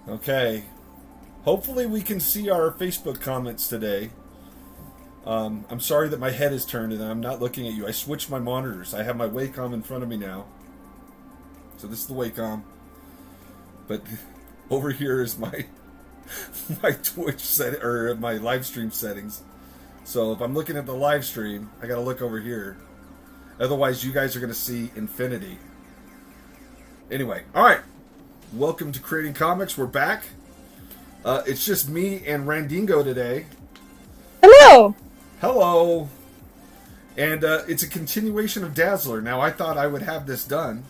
Okay. Hopefully we can see our Facebook comments today. I'm sorry that my head is turned and I'm not looking at you. I switched my monitors. I have my Wacom in front of me now. So this is the Wacom. But over here is my my Twitch set or my live stream settings. So if I'm looking at the live stream, I gotta look over here. Otherwise, you guys are gonna see infinity. Anyway, all right. Welcome to Creating Comics. We're back. It's just me and Randingo today. Hello! Hello! And it's a continuation of Dazzler. Now, I thought I would have this done.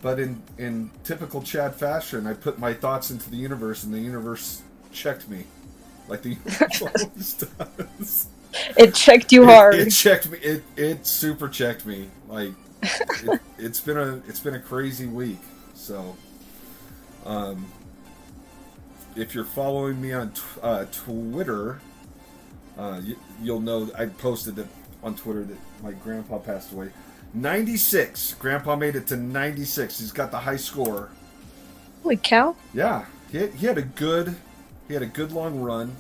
But in typical Chad fashion, I put my thoughts into the universe, and the universe checked me. Like the universe always does. It checked you hard. It checked me. It super checked me. Like, it's been a crazy week. So, if you're following me on Twitter, you'll know I posted it on Twitter that my grandpa passed away. 96. Grandpa made it to 96. He's got the high score. Holy cow! Yeah, he had a good long run.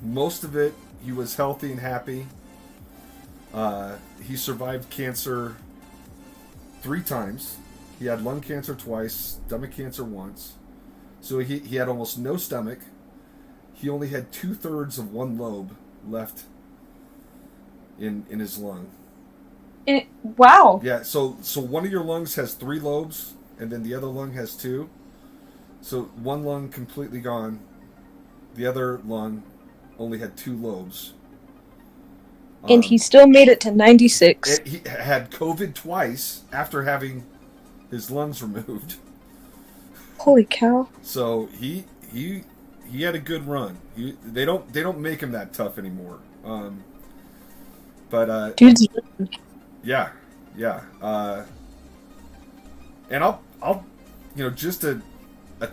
Most of it, he was healthy and happy. He survived cancer 3 times. He had lung cancer twice, stomach cancer once. So he had almost no stomach. He only had 2/3 of one lobe left in his lung. Wow. Yeah, so one of your lungs has 3 lobes, and then the other lung has 2. So one lung completely gone. The other lung only had 2 lobes. And he still made it to 96. He had COVID twice after having his lungs removed. Holy cow! So he had a good run. They don't make him that tough anymore. But Dude's yeah. And I'll just a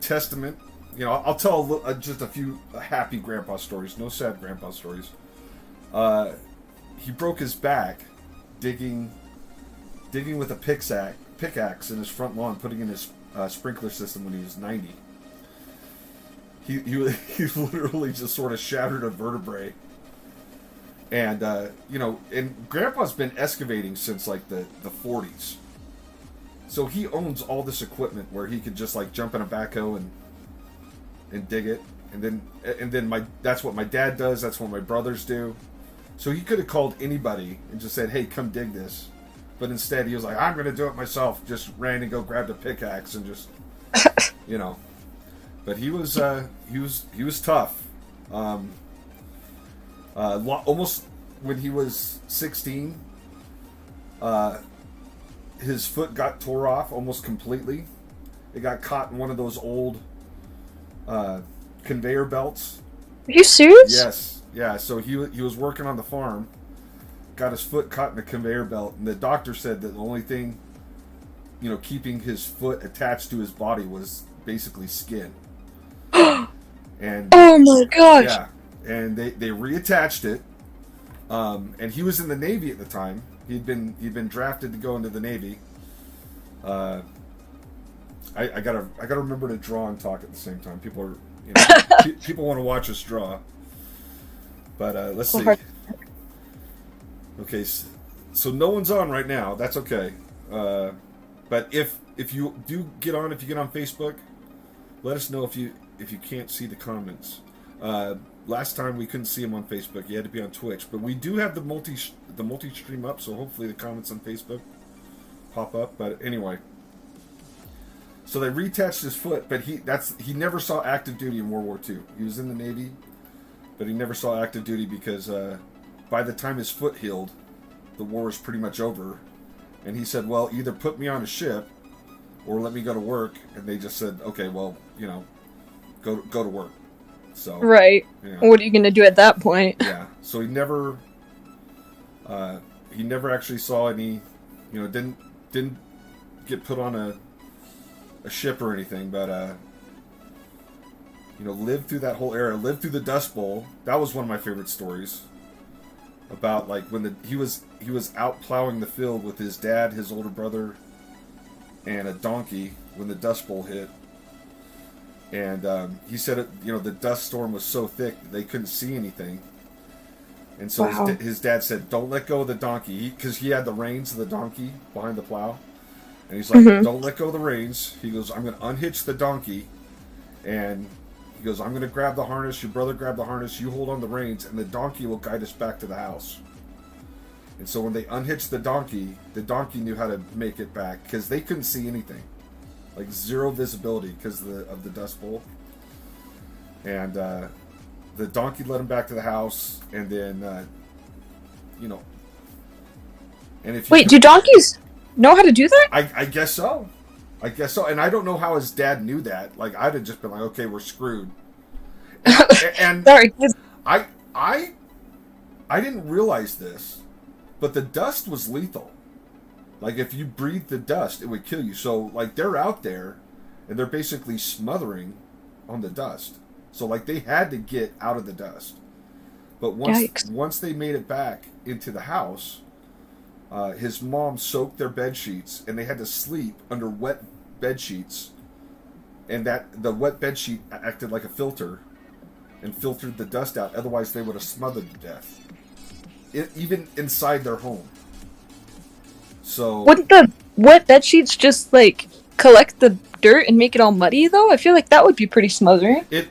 testament. I'll tell just a few happy grandpa stories, no sad grandpa stories. He broke his back digging with a pickaxe in his front lawn, putting in his sprinkler system when he was 90. He literally just sort of shattered a vertebrae. And and Grandpa's been excavating since like the 40s. So he owns all this equipment where he could just like jump in a backhoe and dig it. And then that's what my dad does, that's what my brothers do. So he could have called anybody and just said, "Hey, come dig this." But instead he was like, "I'm gonna do it myself." Just ran and grabbed a pickaxe and just But he was tough. Almost when he was 16, his foot got tore off almost completely. It got caught in one of those old conveyor belts. Are you serious? Yes, yeah. So he was working on the farm, got his foot caught in a conveyor belt, and the doctor said that the only thing, keeping his foot attached to his body was basically skin. And oh my gosh! Yeah, and they reattached it. And he was in the Navy at the time. He'd been drafted to go into the Navy. I gotta remember to draw and talk at the same time. People are people want to watch us draw. But let's see. Okay, so no one's on right now. That's okay. But if you do get on, if you get on Facebook, let us know if you can't see the comments. Last time we couldn't see him on Facebook. You had to be on Twitch. But we do have the multi-stream up, so hopefully the comments on Facebook pop up. But anyway. So they reattached his foot, but he never saw active duty in World War II. He was in the Navy, but he never saw active duty because by the time his foot healed, the war was pretty much over. And he said, "Well, either put me on a ship or let me go to work." And they just said, "Okay, well, go to work." So right. What are you gonna do at that point? Yeah. So he never actually saw any. Didn't get put on a ship or anything, but lived through that whole era. Lived through the Dust Bowl. That was one of my favorite stories. About like when he was out plowing the field with his dad, his older brother, and a donkey when the Dust Bowl hit. And he said, the dust storm was so thick that they couldn't see anything. And so his dad said, don't let go of the donkey. Because he had the reins of the donkey behind the plow. And he's like, don't let go of the reins. He goes, I'm going to unhitch the donkey. And he goes, I'm going to grab the harness. Your brother grab the harness. You hold on the reins. And the donkey will guide us back to the house. And so when they unhitched the donkey knew how to make it back. Because they couldn't see anything. Like zero visibility because of the Dust Bowl. And the donkey led him back to the house. And then, and if Wait, do donkeys know how to do that? I guess so. And I don't know how his dad knew that. Like, I'd have just been like, okay, we're screwed. And sorry. I didn't realize this, but the dust was lethal. Like, if you breathe the dust, it would kill you. So, like, they're out there, and they're basically smothering on the dust. So, like, they had to get out of the dust. But once they made it back into the house, his mom soaked their bed sheets, and they had to sleep under wet bed sheets. And the wet bed sheet acted like a filter and filtered the dust out. Otherwise, they would have smothered to death, even inside their home. So wouldn't the wet bed sheets just like collect the dirt and make it all muddy though? I feel like that would be pretty smothering. It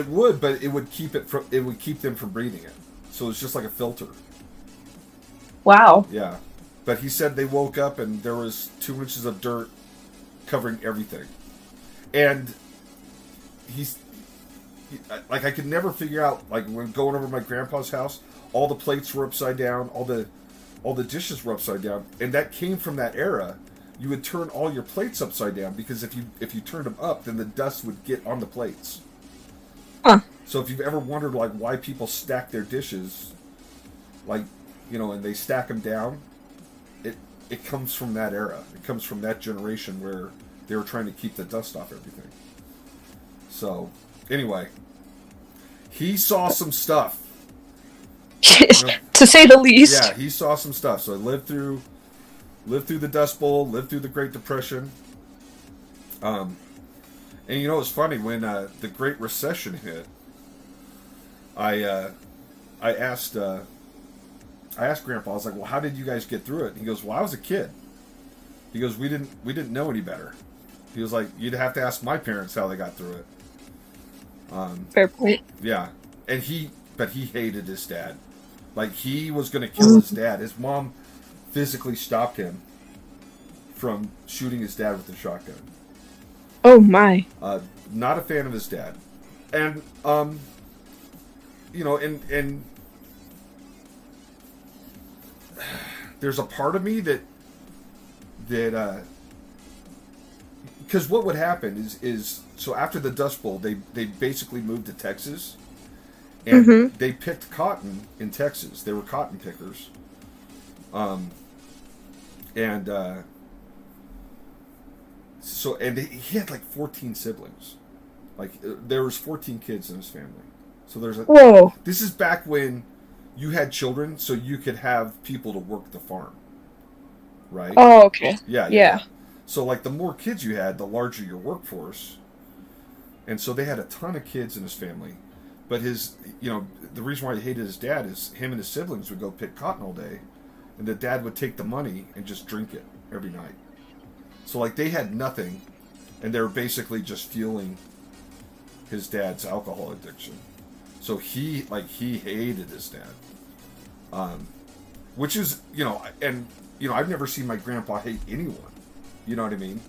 would, but it would keep them from breathing it. So it's just like a filter. Wow. Yeah. But he said they woke up and there was 2 inches of dirt covering everything. And I could never figure out, like, when going over to my grandpa's house, all the plates were upside down, all the dishes were upside down, and that came from that era. You would turn all your plates upside down because if you turned them up, then the dust would get on the plates. Huh. So if you've ever wondered, like, why people stack their dishes, like, and they stack them down, it comes from that era. It comes from that generation where they were trying to keep the dust off everything. So, anyway, he saw some stuff. To say the least. Yeah, he saw some stuff. So he lived through the Dust Bowl, lived through the Great Depression. And it's funny, when the Great Recession hit, I asked Grandpa, I was like, well, how did you guys get through it? And he goes, well, I was a kid. He goes, we didn't know any better. He was like, you'd have to ask my parents how they got through it. Fair point. Yeah. But he hated his dad. Like, he was going to kill his dad. His mom physically stopped him from shooting his dad with a shotgun. Oh, my. Not a fan of his dad. And, and there's a part of me that because what would happen is so after the Dust Bowl, they basically moved to Texas, and they picked cotton in Texas. They were cotton pickers, so he had like 14 siblings, like there was 14 kids in his family. So whoa. This is back when you had children, so you could have people to work the farm, right? Oh, okay. Yeah. So, like, the more kids you had, the larger your workforce. And so they had a ton of kids in his family. But the reason why he hated his dad is him and his siblings would go pick cotton all day, and the dad would take the money and just drink it every night. So, like, they had nothing, and they were basically just fueling his dad's alcohol addiction. So he hated his dad. Which is, I've never seen my grandpa hate anyone. You know what I mean?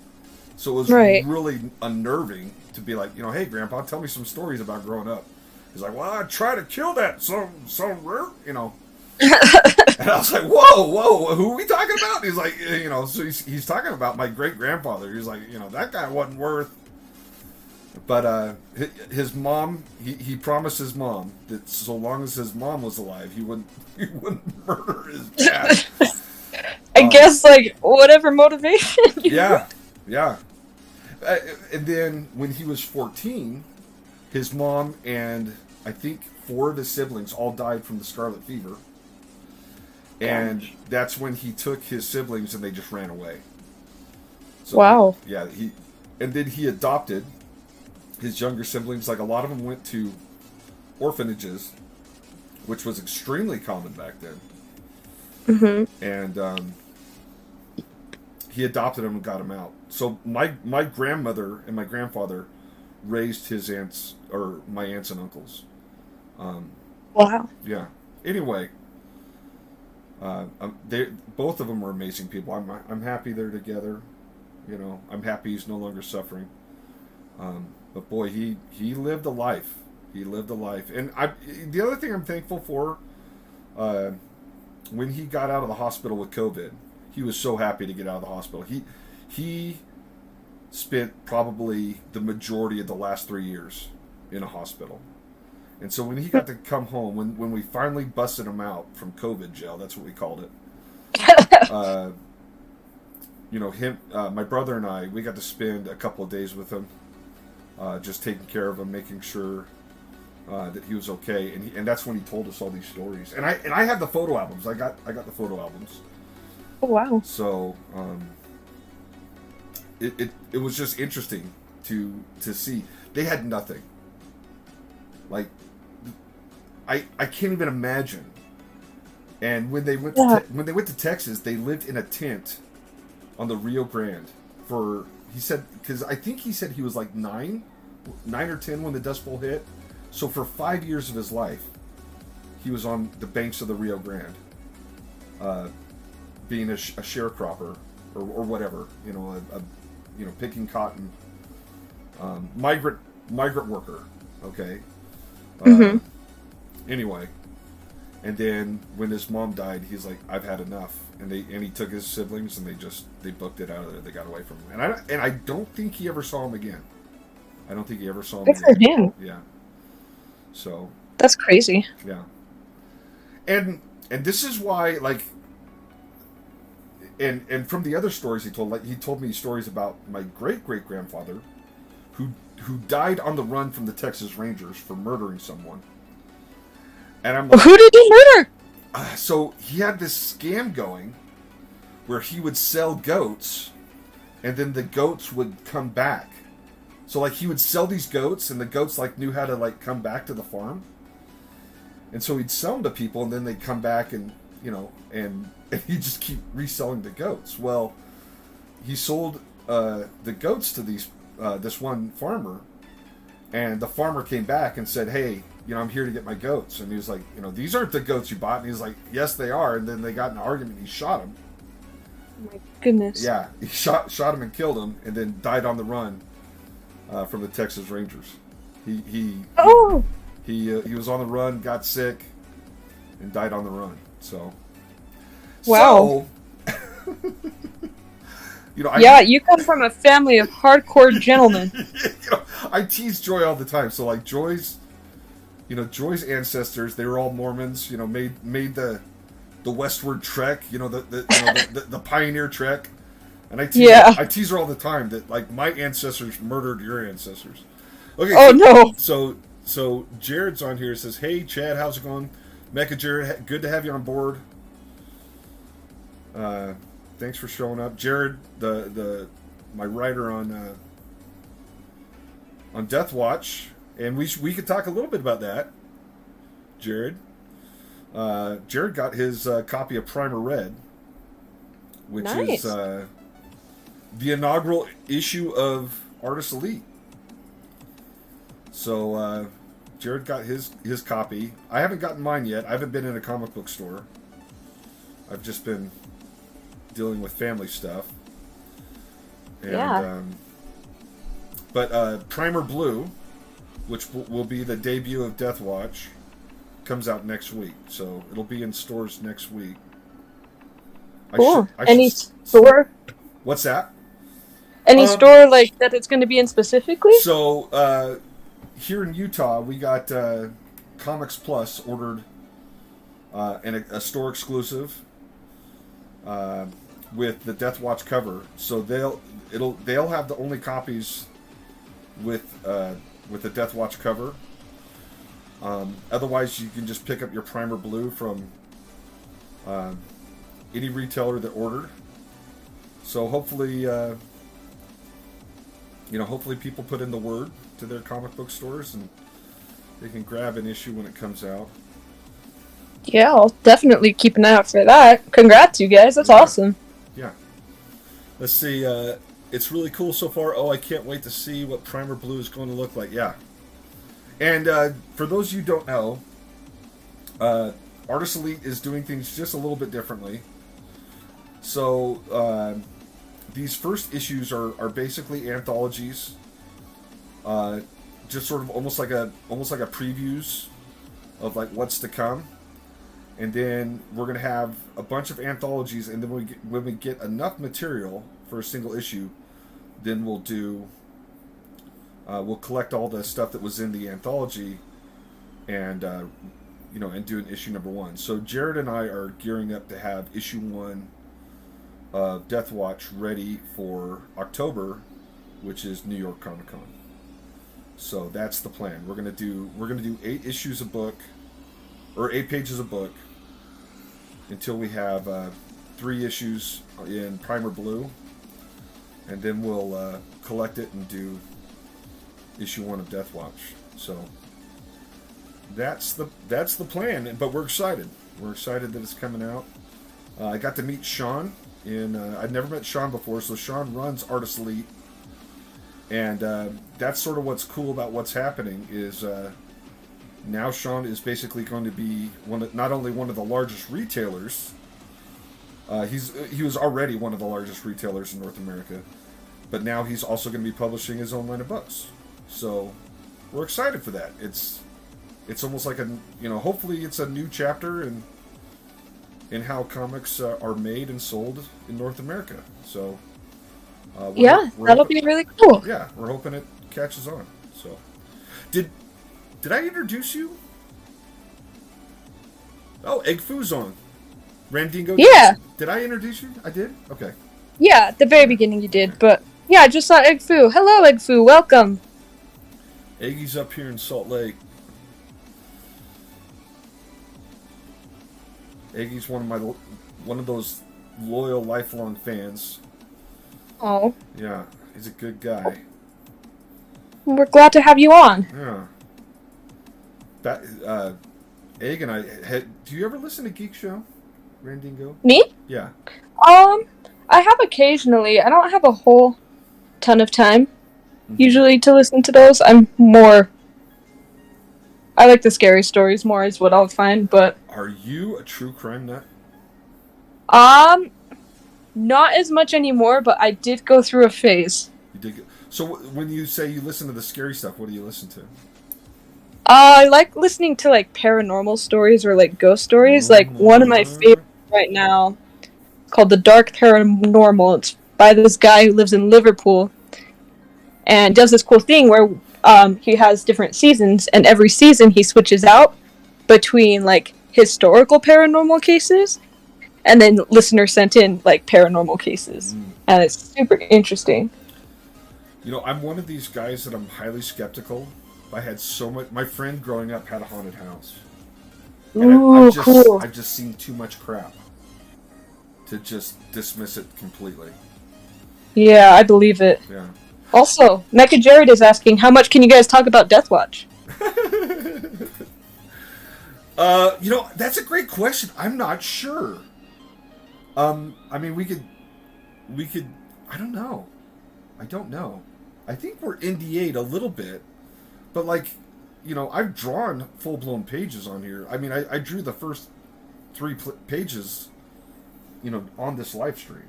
So it was really unnerving to be like, hey, Grandpa, tell me some stories about growing up. He's like, well, I tried to kill that some And I was like, whoa, who are we talking about? And he's like, so he's talking about my great-grandfather. He's like, that guy wasn't worth. But his mom, he promised his mom that so long as his mom was alive, he wouldn't murder his dad. I guess, like, whatever motivation. Yeah. And then when he was 14, his mom and I think 4 of his siblings all died from the scarlet fever. And that's when he took his siblings and they just ran away. So Wow. And then he adopted his younger siblings. Like a lot of them went to orphanages, which was extremely common back then. Mm-hmm. And he adopted them and got them out. So my grandmother and my grandfather raised his aunts, or my aunts and uncles. Wow. Yeah. Anyway, they both of them were amazing people. I'm happy they're together. You know, I'm happy he's no longer suffering. But boy, he lived a life. He lived a life. And the other thing I'm thankful for, when he got out of the hospital with COVID, he was so happy to get out of the hospital. He spent probably the majority of the last 3 years in a hospital. And so when he got to come home, when we finally busted him out from COVID jail, that's what we called it. My brother and I, we got to spend a couple of days with him, just taking care of him, making sure that he was okay. And that's when he told us all these stories. And I have the photo albums. I got the photo albums. Oh, wow. So it was just interesting to see. They had nothing. Like, I can't even imagine. And when they went to Texas, they lived in a tent on the Rio Grande for, he said, because I think he said he was like 9 or 10 when the Dust Bowl hit. So for 5 years of his life, he was on the banks of the Rio Grande, being a sharecropper or whatever, picking cotton, migrant worker. Okay. Anyway, and then when his mom died, he's like, I've had enough. And he took his siblings and they booked it out of there. They got away from him. And I don't think he ever saw him again. I don't think he ever saw him Good again. for him. Yeah. So. That's crazy. Yeah. And this is why, like, and from the other stories he told, like, he told me stories about my great-great-grandfather who died on the run from the Texas Rangers for murdering someone. And I'm like, who did he murder? So he had this scam going where he would sell goats and then the goats would come back. So like he would sell these goats and the goats like knew how to like come back to the farm. And so he'd sell them to people and then they'd come back and he'd just keep reselling the goats. Well, he sold the goats to this one farmer, and the farmer came back and said, hey, I'm here to get my goats. And he was like, these aren't the goats you bought. And he's like, yes, they are. And then they got in an argument and he shot him. Oh my goodness. Yeah, he shot him and killed him and then died on the run from the Texas Rangers. He was on the run, got sick, and died on the run. So. Wow. So, you come from a family of hardcore gentlemen. I tease Joy all the time. So like Joy's ancestors, they were all Mormons. Made the westward trek. The pioneer trek. And I tease her all the time that like my ancestors murdered your ancestors. Okay. Oh no. So Jared's on here. Says, hey Chad, how's it going? Mecha Jared, good to have you on board. Thanks for showing up, Jared. My writer on Death Watch, and we could talk a little bit about that. Jared got his copy of Primer Red, which nice. is the inaugural issue of Artist Elite. So Jared got his copy. I haven't gotten mine yet. I haven't been in a comic book store. I've just been dealing with family stuff. And, but Primer Blue, which will be the debut of Death Watch, comes out next week. So it'll be in stores next week. Cool. Any store? What's that? Any store like that it's going to be in specifically? So here in Utah, we got Comics Plus ordered, and a store exclusive. With the Death Watch cover, so they'll have the only copies with the Death Watch cover. Otherwise, you can just pick up your Primer Blue from any retailer that ordered. So hopefully hopefully people put in the word to their comic book stores and they can grab an issue when it comes out. Yeah, I'll definitely keep an eye out for that. Congrats, you guys. That's awesome. Yeah. Let's see. It's really cool so far. Oh, I can't wait to see what Primer Blue is going to look like. Yeah. And for those of you who don't know, Artist Elite is doing things just a little bit differently. So these first issues are basically anthologies, just sort of almost like a previews of like what's to come. And then we're gonna have a bunch of anthologies, and then when we get enough material for a single issue, then we'll collect all the stuff that was in the anthology, and and do an issue number 1. So Jared and I are gearing up to have issue 1 of Death Watch ready for October, which is New York Comic Con. So that's the plan. We're gonna do 8 issues a book, or 8 pages a book, until we have 3 issues in Primer Blue, and then we'll collect it and do issue 1 of Death Watch. So that's the plan. But we're excited. We're excited that it's coming out. I got to meet Sean. I'd never met Sean before, so Sean runs Artist Elite, and that's sort of what's cool about what's happening is now Sean is basically going to be not only one of the largest retailers. He was already one of the largest retailers in North America, but now he's also going to be publishing his own line of books. So we're excited for that. It's almost like hopefully it's a new chapter in how comics are made and sold in North America. So that'll be really cool. Yeah, we're hoping it catches on. So did I introduce you? Oh, Egg Foo's on. Randingo. Yeah. Did I introduce you? I did? Okay. Yeah, at the very beginning you did, but yeah, I just saw Egg Foo. Hello, Egg Foo. Welcome. Eggy's up here in Salt Lake. Eggy's one of those loyal, lifelong fans. Oh. Yeah, he's a good guy. We're glad to have you on. Yeah. Egg and I do you ever listen to Geek Show, Randingo? Me? Yeah. I have occasionally. I don't have a whole ton of time usually to listen to those. I like the scary stories more is what I'll find, but are you a true crime nut? Not as much anymore, but I did go through a phase. You did. So when you say you listen to the scary stuff, what do you listen to? I like listening to like paranormal stories or like ghost stories. Like one of my favorites right now, called The Dark Paranormal. It's by this guy who lives in Liverpool, and does this cool thing where he has different seasons, and every season he switches out between like historical paranormal cases, and then listeners sent in like paranormal cases, and it's super interesting. I'm one of these guys that I'm highly skeptical. I had so much. My friend growing up had a haunted house. And Cool. I've just seen too much crap to just dismiss it completely. Yeah, I believe it. Yeah. Also, Mecha Jared is asking, how much can you guys talk about Death Watch? That's a great question. I'm not sure. I mean, we could. I don't know. I think we're NDA'd a little bit. But, I've drawn full-blown pages on here. I mean, I drew the first 3 pages, on this live stream.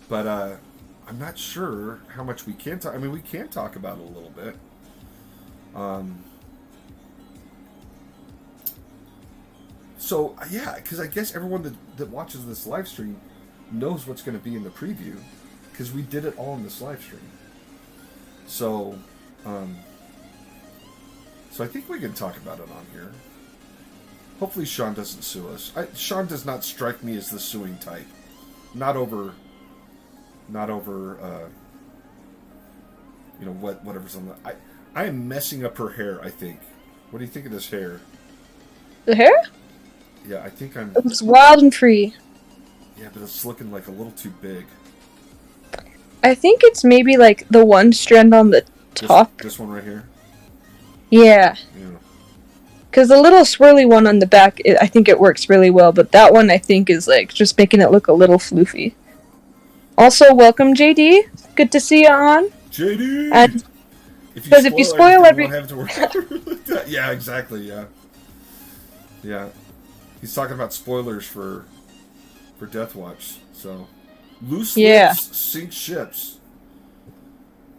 But I'm not sure how much we can talk. I mean, we can talk about it a little bit. So, yeah, because I guess everyone that watches this live stream knows what's going to be in the preview, because we did it all in this live stream. So I think we can talk about it on here. Hopefully Sean doesn't sue us. Sean does not strike me as the suing type. Not over whatever's on the... I am messing up her hair, I think. What do you think of this hair? The hair? Yeah, I think I'm... It's wild and free. Yeah, but it's looking like a little too big. I think it's maybe like the one strand on the top. This one right here? Yeah. Yeah. Because the little swirly one on the back, I think it works really well, but that one I think is like just making it look a little floofy. Also, welcome JD. Good to see you on. JD! And because if you spoil everything, you won't have to worry. Yeah, exactly, yeah. Yeah. He's talking about spoilers for Death Watch, so... Loose lips sink ships.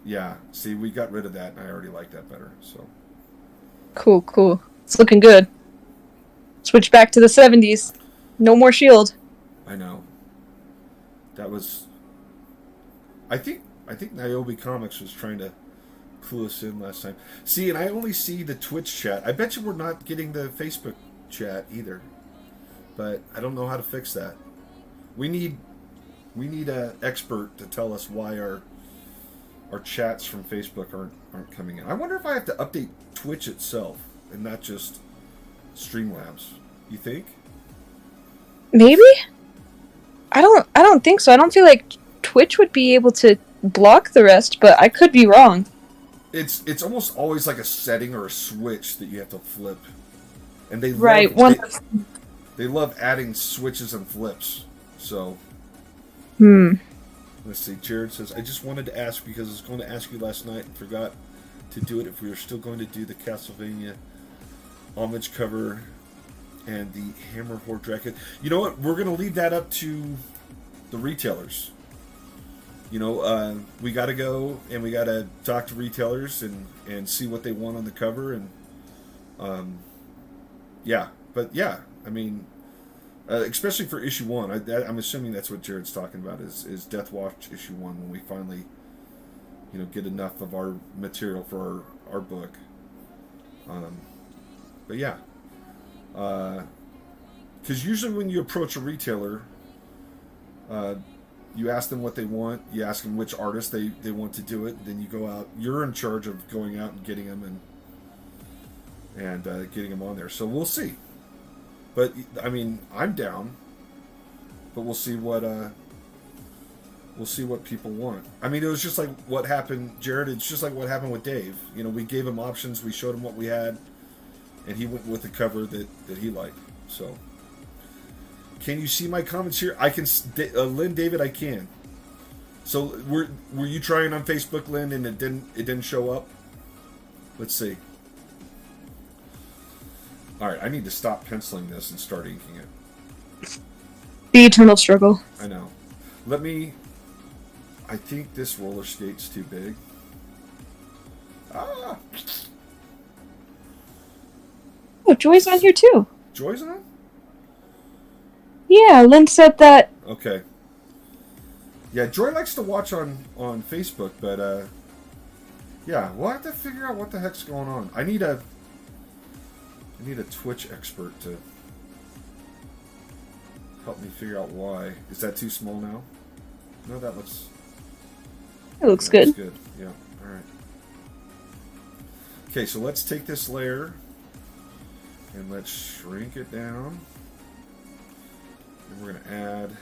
Yeah, see, we got rid of that, and I already like that better, so... Cool. It's looking good. Switch back to the 70s. No more S.H.I.E.L.D. I know. That was... I think Niobe Comics was trying to clue us in last time. See, and I only see the Twitch chat. I bet you we're not getting the Facebook chat either. But I don't know how to fix that. We need an expert to tell us why our chats from Facebook aren't coming in. I wonder if I have to update Twitch itself and not just Streamlabs. You think? Maybe? I don't think so. I don't feel like Twitch would be able to block the rest, but I could be wrong. It's almost always like a setting or a switch that you have to flip. And they they love adding switches and flips. So let's see. Jared says, I just wanted to ask because I was going to ask you last night and forgot to do it if we were still going to do the Castlevania homage cover and the Hammer Horde Dracula. You know what? We're going to leave that up to the retailers. You know, we got to go and we got to talk to retailers and see what they want on the cover. And, yeah. But, yeah, I mean, especially for issue 1. I'm assuming that's what Jared's talking about is Death Watch issue 1 when we finally, you know, get enough of our material for our book. But, yeah. Because usually when you approach a retailer, you ask them what they want, you ask them which artist they want to do it, then you go out. You're in charge of going out and getting them and getting them on there. So we'll see. But I mean, I'm down. But we'll see what people want. I mean, it was just like what happened, Jared. It's just like what happened with Dave. You know, we gave him options, we showed him what we had, and he went with the cover that he liked. So. Can you see my comments here? I can, Lynn, David, I can. So were you trying on Facebook, Lynn, and it didn't show up? Let's see. All right, I need to stop penciling this and start inking it. The eternal struggle. I know. I think this roller skate's too big. Ah. Oh, Joy's on here too. Joy's on? Yeah, Lynn said that. Okay. Yeah, Joy likes to watch on Facebook, but yeah, we'll have to figure out what the heck's going on. I need a Twitch expert to help me figure out why. Is that too small now? No, that looks. It looks good. Looks good. Yeah. All right. Okay, so let's take this layer and let's shrink it down. And we're going to add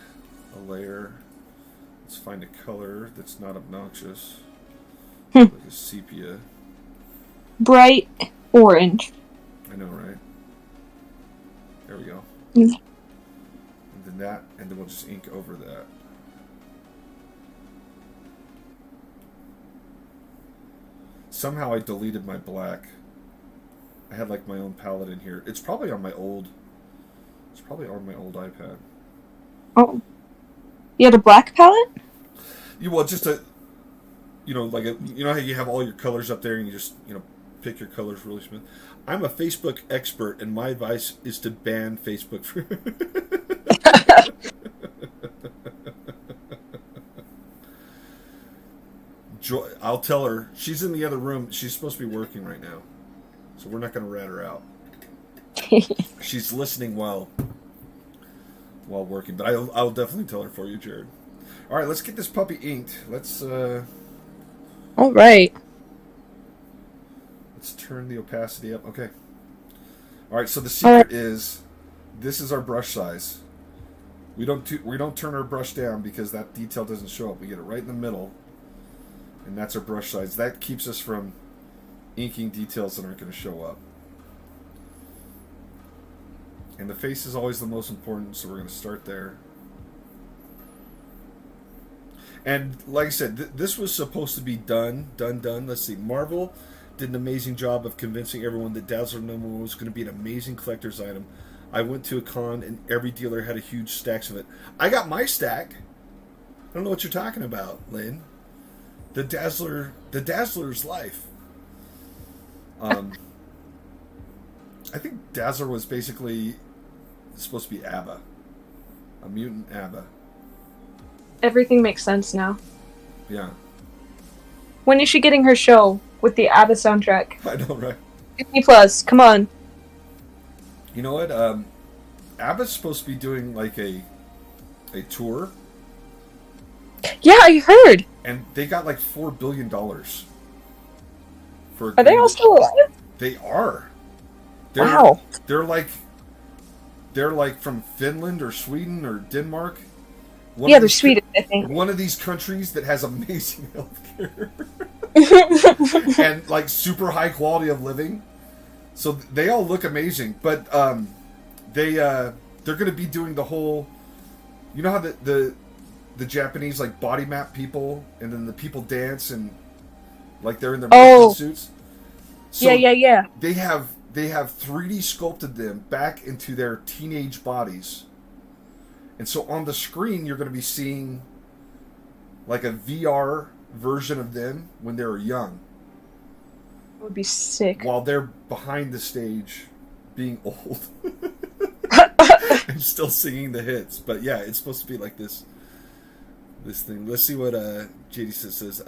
a layer. Let's find a color that's not obnoxious. Like a sepia. Bright orange. I know, right? There we go. Mm. And then we'll just ink over that. Somehow I deleted my black. I had like my own palette in here. It's probably on my old iPad. Oh. You had a black palette? Well, just you know how you have all your colors up there and you just, pick your colors really smooth. I'm a Facebook expert and my advice is to ban Facebook. Joy, I'll tell her. She's in the other room. She's supposed to be working right now. So we're not going to rat her out. She's listening while working, but I'll definitely tell her for you, Jared. All right, let's get this puppy inked. Let's All right. Let's turn the opacity up. Okay. All right, so the secret is this is our brush size. We don't turn our brush down because that detail doesn't show up. We get it right in the middle. And that's our brush size. That keeps us from inking details that aren't going to show up. And the face is always the most important, so we're going to start there. And like I said, this was supposed to be done. Let's see. Marvel did an amazing job of convincing everyone that Dazzler number 1 was going to be an amazing collector's item. I went to a con and every dealer had a huge stacks of it. I got my stack. I don't know what you're talking about, Lynn. The Dazzler's life. I think Dazzler was basically supposed to be ABBA. A mutant ABBA. Everything makes sense now. Yeah. When is she getting her show with the ABBA soundtrack? I know, right? Disney Plus, come on. You know what? ABBA's supposed to be doing like a tour. Yeah, I heard. And they got like $4 billion. Are they all still alive? They are. Wow. They're like from Finland or Sweden or Denmark. They're Swedish, I think. One of these countries that has amazing healthcare. And like super high quality of living. So they all look amazing. But they're going to be doing the whole... You know how the Japanese like body map people and then the people dance and like they're in their motion suits? So yeah. They have 3D sculpted them back into their teenage bodies. And so on the screen, you're going to be seeing like a VR version of them when they were young. That would be sick. While they're behind the stage being old. And still singing the hits. But yeah, it's supposed to be like this thing. Let's see what JD says.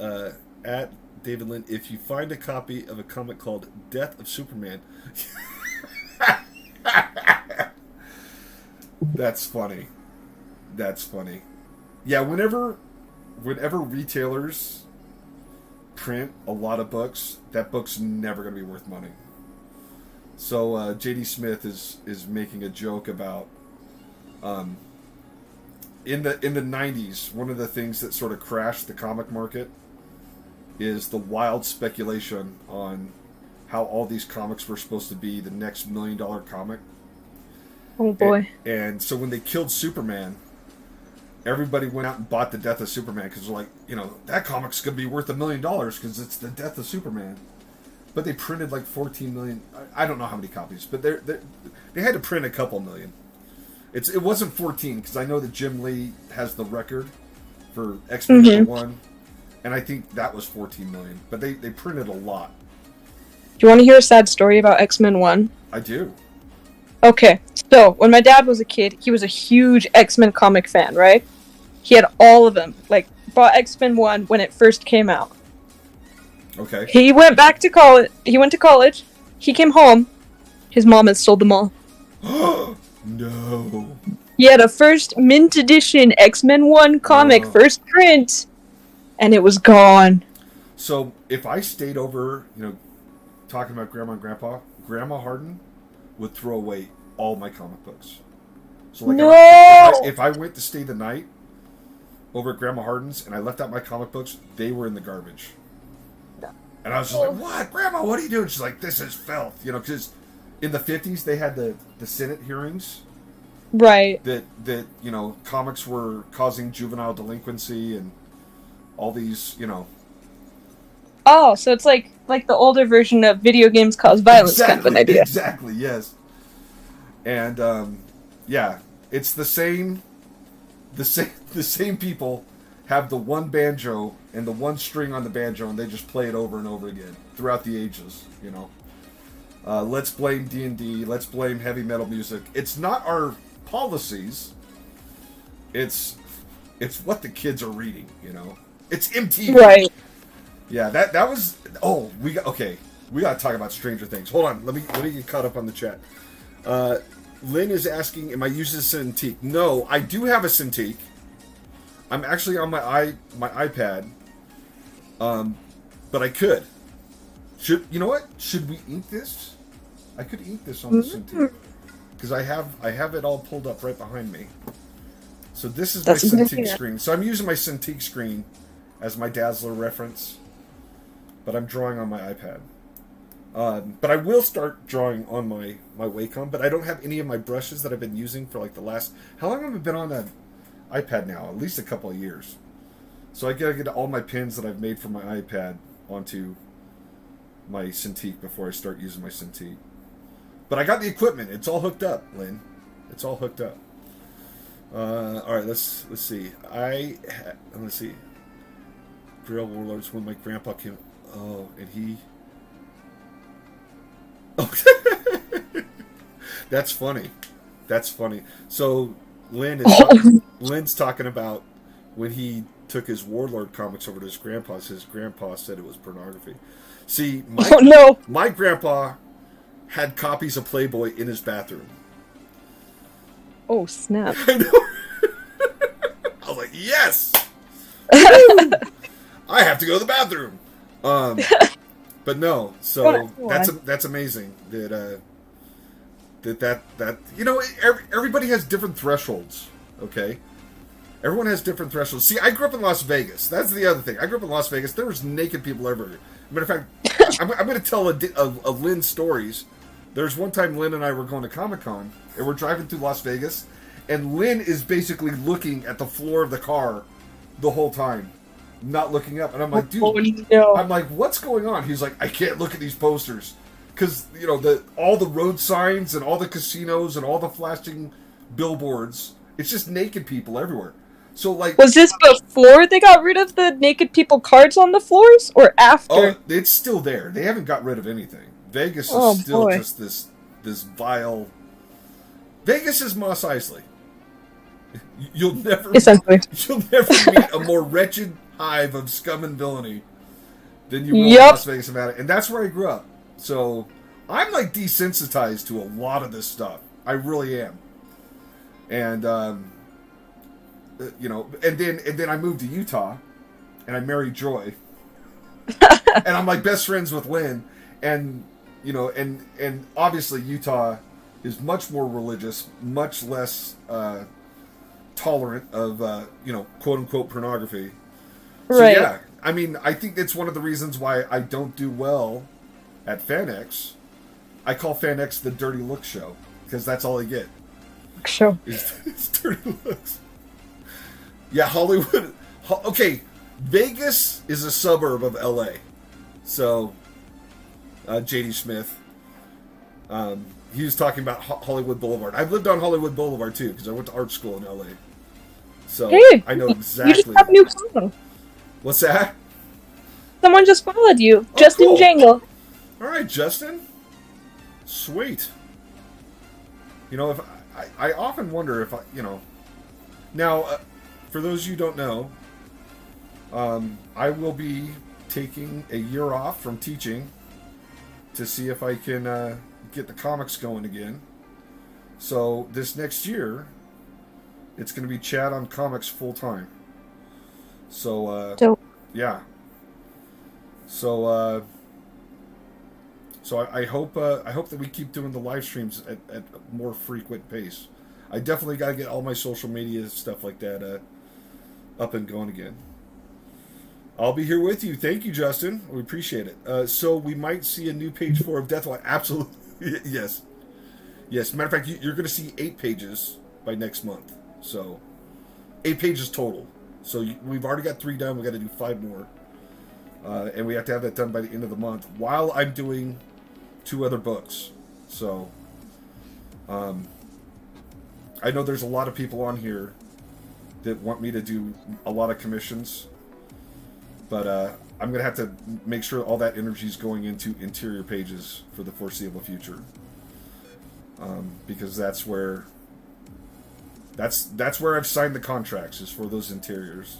At David Lynn, if you find a copy of a comic called Death of Superman... That's funny. Yeah, whenever retailers print a lot of books, that book's never going to be worth money. So JD Smith is making a joke about in the 90s, one of the things that sort of crashed the comic market is the wild speculation on how all these comics were supposed to be the next $1 million comic. Oh boy. And so when they killed Superman, everybody went out and bought the Death of Superman because they're like, that comic's going to be worth $1 million because it's the Death of Superman. But they printed like 14 million. I don't know how many copies, but they had to print a couple million. It wasn't 14 because I know that Jim Lee has the record for X-Men 1, and I think that was 14 million. But they printed a lot. Do you want to hear a sad story about X-Men 1? I do. Okay, so when my dad was a kid, he was a huge X-Men comic fan, right? He had all of them. Like, bought X-Men 1 when it first came out. Okay. He went back to college. He went to college. He came home. His mom had sold them all. No. He had a first mint edition X-Men 1 comic, first print, and it was gone. So, if I stayed over, talking about Grandma and Grandpa, Grandma Harden would throw away all my comic books. So, like, if I went to stay the night over at Grandma Harden's and I left out my comic books, they were in the garbage. And I was just like, what? Grandma, what are you doing? She's like, this is filth. Because in the 50s, they had the Senate hearings. Right. That comics were causing juvenile delinquency and all these, Oh, so it's like the older version of video games cause violence kind of an idea. Exactly, yes. And, yeah, it's the same people have the one banjo and the one string on the banjo, and they just play it over and over again throughout the ages, Let's blame D&D. Let's blame heavy metal music. It's not our policies. It's what the kids are reading, It's MTV. Right. Yeah, that was... Oh, we got to talk about Stranger Things. Hold on. Let me get caught up on the chat. Lynn is asking, am I using a Cintiq? No, I do have a Cintiq. I'm actually on my iPad. But I could. You know what? Should we ink this? I could ink this on the Cintiq. Because I have it all pulled up right behind me. So this is my Cintiq screen. So I'm using my Cintiq screen as my Dazzler reference. but I'm drawing on my iPad. But I will start drawing on my Wacom, but I don't have any of my brushes that I've been using for like the last... How long have I been on that iPad now? At least a couple of years. So I gotta get all my pins that I've made for my iPad onto my Cintiq before I start using my Cintiq. But I got the equipment. It's all hooked up, Lynn. It's all hooked up. All right, let's see. Let's see. Grill Warlords when my grandpa came. Oh, and he. Oh, that's funny. That's funny. So Lynn's talking about when he took his Warlord comics over to his grandpa's. His grandpa said it was pornography. See, my grandpa had copies of Playboy in his bathroom. Oh, snap. I know. I was like, yes! I have to go to the bathroom. But no, so that's amazing that you know, everybody has different thresholds, okay? Everyone has different thresholds. See, I grew up in Las Vegas. That's the other thing. I grew up in Las Vegas. There was naked people everywhere. Matter of fact, I'm going to tell a Lynn stories. There's one time Lynn and I were going to Comic-Con, and we're driving through Las Vegas, and Lynn is basically looking at the floor of the car the whole time, not looking up. And I'm like, dude, no. I'm like, what's going on? He's like, I can't look at these posters. Because, you know, all the road signs and all the casinos and all the flashing billboards, it's just naked people everywhere. So, like, was this before they got rid of the naked people cards on the floors, or after? Oh, it's still there. They haven't got rid of anything. Vegas is still just this vile. Vegas is Mos Eisley. You'll never meet a more wretched hive of scum and villainy than you will in Las Vegas, Nevada. And that's where I grew up. So I'm like desensitized to a lot of this stuff. I really am. And you know, and then I moved to Utah, and I married Joy, and I'm like best friends with Lynn, and you know, and obviously Utah is much more religious, much less tolerant of you know, quote unquote pornography. Right. So yeah, I mean, I think it's one of the reasons why I don't do well at FanX. I call FanX the dirty look show because that's all I get. Show. It's dirty looks. Yeah, Hollywood. Okay, Vegas is a suburb of LA. So, J.D. Smith, he was talking about Hollywood Boulevard. I've lived on Hollywood Boulevard too because I went to art school in LA. So hey, I know exactly. You just have a new follow. What's that? Someone just followed you, Justin cool. Jangle. All right, Justin. Sweet. You know, if I often wonder if you know. Now, for those of you who don't know, I will be taking a year off from teaching to see if I can get the comics going again. So this next year, it's going to be Chad on comics full time. So yeah. So I hope that we keep doing the live streams at a more frequent pace. I definitely got to get all my social media stuff like that up and going again. I'll be here with you. Thank you, Justin. We appreciate it. So we might see a new page 4 of Deathwatch. Absolutely. Yes. Yes. Matter of fact, you're going to see 8 pages by next month. So 8 pages total. So we've already got 3 done. We got to do 5 more. And we have to have that done by the end of the month while I'm doing 2 other books. So I know there's a lot of people on here that want me to do a lot of commissions, but I'm going to have to make sure all that energy is going into interior pages for the foreseeable future, because that's where I've signed the contracts, is for those interiors.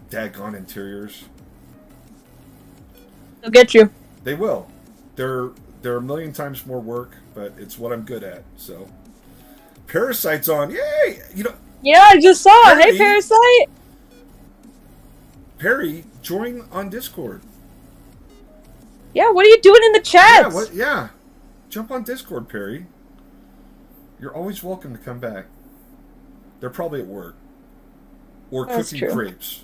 Daggone interiors. They'll get you. They will. They're a million times more work, but it's what I'm good at. So, Parasite's on. Yay! You know. Yeah, I just saw it. Hey, Parasite. Perry, join on Discord. Yeah, what are you doing in the chat? Yeah. Jump on Discord, Perry. You're always welcome to come back. They're probably at work. Or cooking crepes.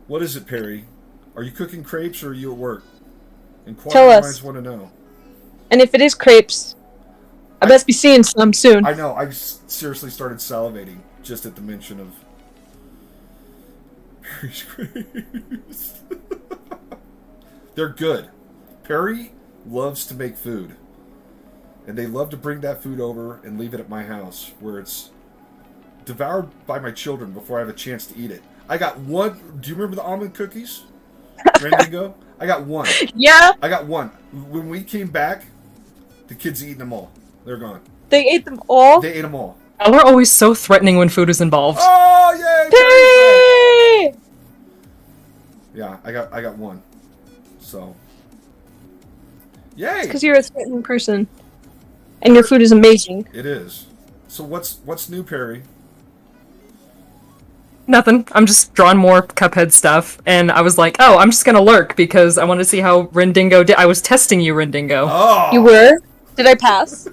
What is it, Perry? Are you cooking crepes or are you at work? Tell us. Minds want to know. And if it is crepes, I best be seeing some soon. I know. I seriously started salivating just at the mention of Perry's crepes. They're good. Perry loves to make food. And they love to bring that food over and leave it at my house, where it's devoured by my children before I have a chance to eat it. I got one. Do you remember the almond cookies? Randigo? I got one. Yeah. I got one. When we came back, the kids eating them all. They're gone. They ate them all? They ate them all. Y'all are always so threatening when food is involved. Oh, yay! Perry! Yeah, I got one. So. Yay! Because you're a threatening person. And your food is amazing. It is. So what's new, Perry? Nothing. I'm just drawing more Cuphead stuff, and I was like, oh, I'm just gonna lurk because I want to see how Rendingo did. I was testing you, Rendingo. Oh! You were? Did I pass?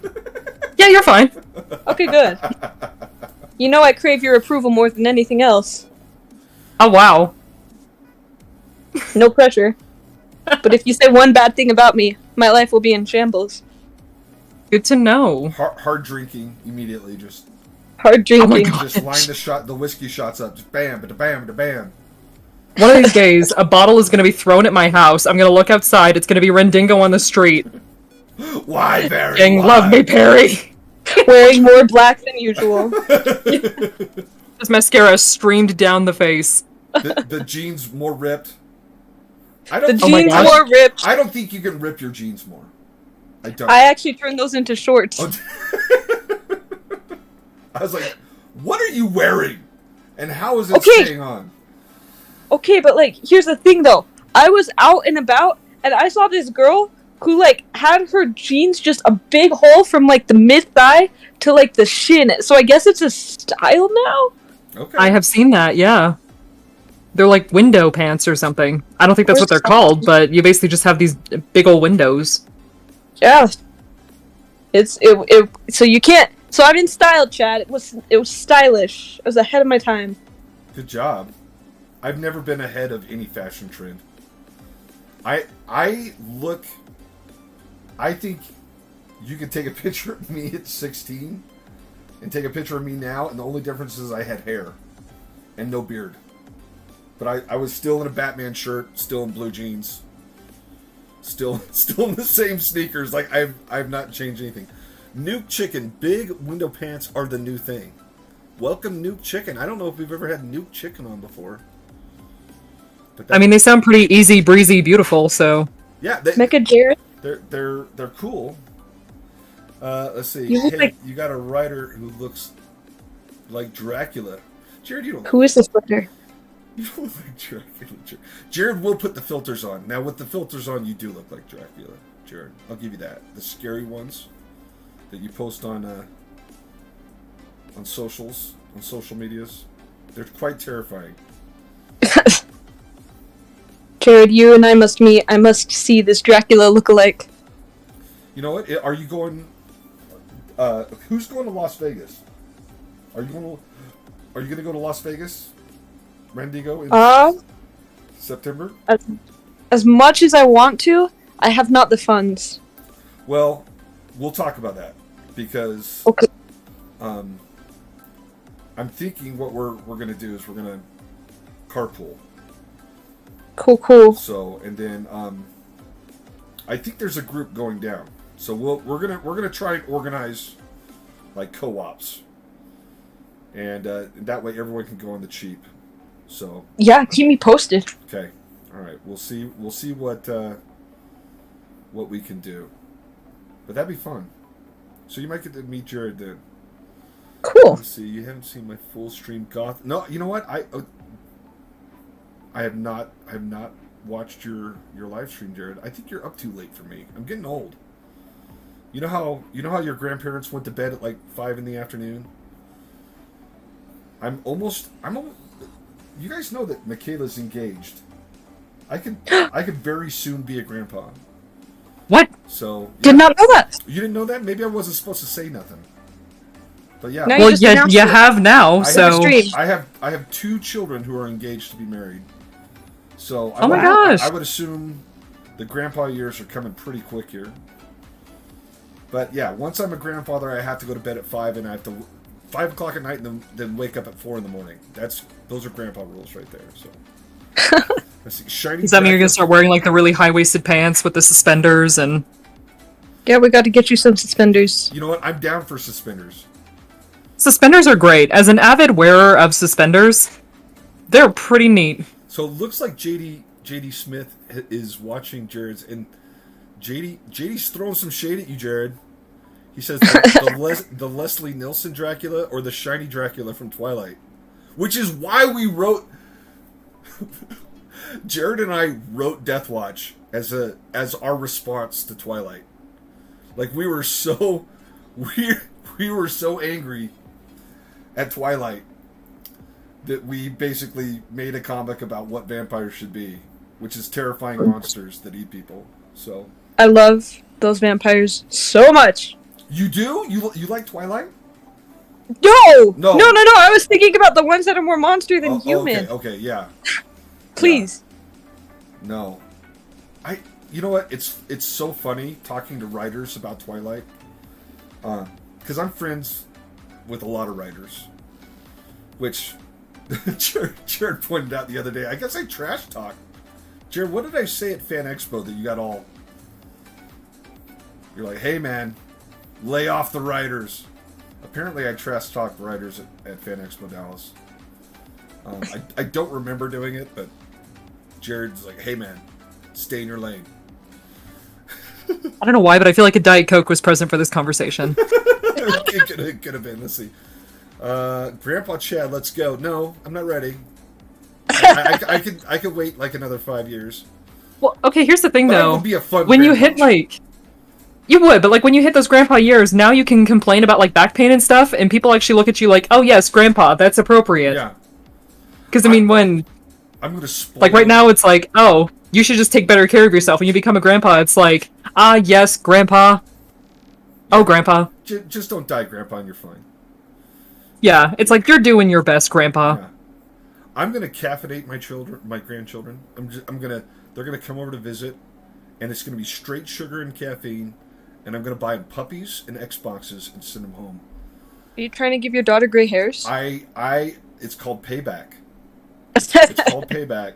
Yeah, you're fine. Okay, good. You know I crave your approval more than anything else. Oh, wow. No pressure. But if you say one bad thing about me, my life will be in shambles. Good to know. Hard drinking immediately, just Hard drinking. God. just line the whiskey shots up, just bam, bam, bam, bam. One of these days, a bottle is gonna be thrown at my house. I'm gonna look outside. It's gonna be Rendingo on the street. Why, Perry? Saying, why? love me, Perry. Wearing more black than usual. His mascara streamed down the face. The jeans more ripped. The Oh my jeans gosh. more ripped. I don't think you can rip your jeans more. I don't. I actually turned those into shorts. Oh, I was like, what are you wearing? And how is it staying on? Okay, but like, here's the thing though. I was out and about, and I saw this girl who like had her jeans just a big hole from like the mid-thigh to like the shin. So I guess it's a style now? Okay. I have seen that, yeah. They're like window pants or something. I don't think that's what they're called, but you basically just have these big old windows. Yeah. So you can't. So I'm in style, Chad. It was stylish. I was ahead of my time. Good job. I've never been ahead of any fashion trend. I think you could take a picture of me at 16 and take a picture of me now, and the only difference is I had hair and no beard. But I was still in a Batman shirt, still in blue jeans, still in the same sneakers. Like I've not changed anything. Nuke Chicken, big window pants are the new thing. Welcome Nuke Chicken. I don't know if we've ever had Nuke Chicken on before. But I mean, they sound pretty easy, breezy, beautiful, so... Yeah, Mecha Jared? They're cool. Let's see. You look like... You got a writer who looks like Dracula. Jared, you don't. Who is this writer? You don't look like Dracula. Jared will put the filters on. Now, with the filters on, you do look like Dracula, Jared. I'll give you that. The scary ones that you post on socials, on social medias, they're quite terrifying. Jared, you and I must meet. I must see this Dracula lookalike. You know what? Are you going? Who's going to Las Vegas? Are you going to go to Las Vegas, Randigo, in September? As much as I want to, I have not the funds. Well, we'll talk about that because okay. I'm thinking what we're gonna do is we're gonna carpool. Cool. So and then I think there's a group going down. So we're gonna try and organize like co-ops, and that way everyone can go on the cheap. So yeah, keep me posted. Okay, all right. We'll see what we can do, but that'd be fun. So you might get to meet Jared then. Cool. Let's see. You haven't seen my full stream goth. No, you know what? I have not watched your live stream, Jared. I think you're up too late for me. I'm getting old. You know how your grandparents went to bed at like 5 p.m? I'm almost. You guys know that Michaela's engaged. I could very soon be a grandpa. What? So did not know that. You didn't know that? Maybe I wasn't supposed to say nothing. But yeah. No, well, you have now. So I have 2 children who are engaged to be married. So Oh my gosh. I would assume the grandpa years are coming pretty quick here. But yeah, once I'm a grandfather, I have to go to bed at 5, and I have to 5 o'clock at night, and then wake up at 4 in the morning. Those are grandpa rules right there. So let's see, shiny. Does that mean you're gonna start wearing like the really high-waisted pants with the suspenders and? Yeah, we got to get you some suspenders. You know what? I'm down for suspenders. Suspenders are great. As an avid wearer of suspenders, they're pretty neat. So it looks like JD Smith is watching Jared's, and JD's throwing some shade at you, Jared. He says the Leslie Nielsen Dracula or the shiny Dracula from Twilight, which is why we wrote. Jared and I wrote Death Watch as our response to Twilight. Like we were so angry at Twilight that we basically made a comic about what vampires should be, which is terrifying monsters that eat people. So I love those vampires so much. you do? You like Twilight? No! No! I was thinking about the ones that are more monster than human. Okay, yeah. Please. Yeah. No. You know what? It's so funny talking to writers about Twilight. Because I'm friends with a lot of writers. Which Jared pointed out the other day. I guess I trash talk. Jared, what did I say at Fan Expo that you got all... You're like, hey man, lay off the writers. Apparently I trash talk writers at Fan Expo Dallas. I don't remember doing it, but Jared's like, hey man, stay in your lane. I don't know why, but I feel like a Diet Coke was present for this conversation. It could have been. Let's see. Grandpa Chad, let's go. No, I'm not ready. I could wait like another 5 years. Well, okay, here's the thing But though. I would be a fun when you grandpa. hit like... You would, but like when you hit those grandpa years, now you can complain about like back pain and stuff, and people actually look at you like, oh yes, grandpa, that's appropriate. Yeah. Because I mean, when... I'm gonna spoil Like right now it's like, oh, you should just take better care of yourself. When you become a grandpa, it's like, ah yes, grandpa. Oh, grandpa. Just don't die, grandpa, and you're fine. Yeah, it's like you're doing your best, grandpa. Yeah. I'm gonna caffeinate my grandchildren. They're gonna come over to visit, and it's gonna be straight sugar and caffeine, and I'm gonna buy them puppies and Xboxes and send them home. Are you trying to give your daughter gray hairs? It's called payback. It's called payback.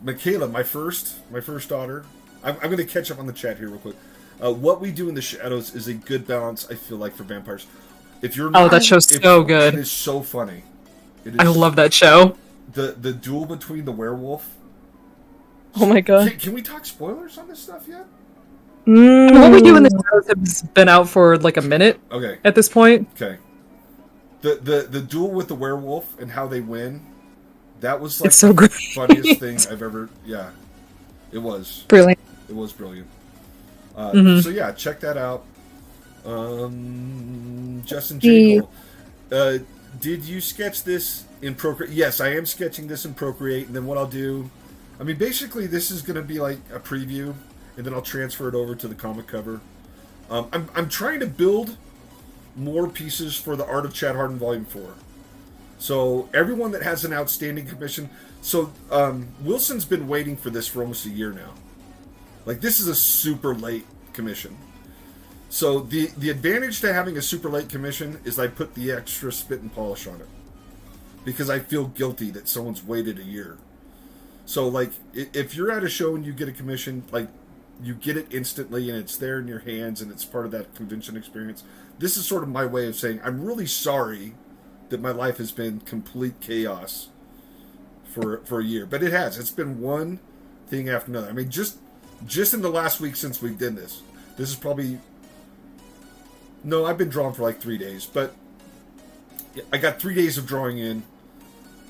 Michaela, my first daughter. I'm gonna catch up on the chat here real quick. What We Do in the Shadows is a good balance, I feel like, for vampires. If you're not, that show's so good. It is so funny. I love that show. The duel between the werewolf. Oh my god. Can we talk spoilers on this stuff yet? What We Do in the Shadows has been out for like a minute. Okay. At this point. Okay. The duel with the werewolf and how they win. That was like It's so great. the funniest thing I've ever. Yeah, it was Brilliant. It was brilliant. Mhm. So yeah, check that out. Justin Jagle, did you sketch this in Procreate? Yes, I am sketching this in Procreate, and then what I'll do, I mean, basically this is going to be like a preview, and then I'll transfer it over to the comic cover. I'm trying to build more pieces for the Art of Chad Harden Volume 4. So everyone that has an outstanding commission, so Wilson's been waiting for this for almost a year now. Like, this is a super late commission. So the advantage to having a super late commission is I put the extra spit and polish on it. Because I feel guilty that someone's waited a year. So, like, if you're at a show and you get a commission, like, you get it instantly and it's there in your hands and it's part of that convention experience. This is sort of my way of saying, I'm really sorry that my life has been complete chaos for a year. But it has. It's been one thing after another. I mean, just in the last week since we did this is probably... No, I've been drawing for like 3 days, but I got 3 days of drawing in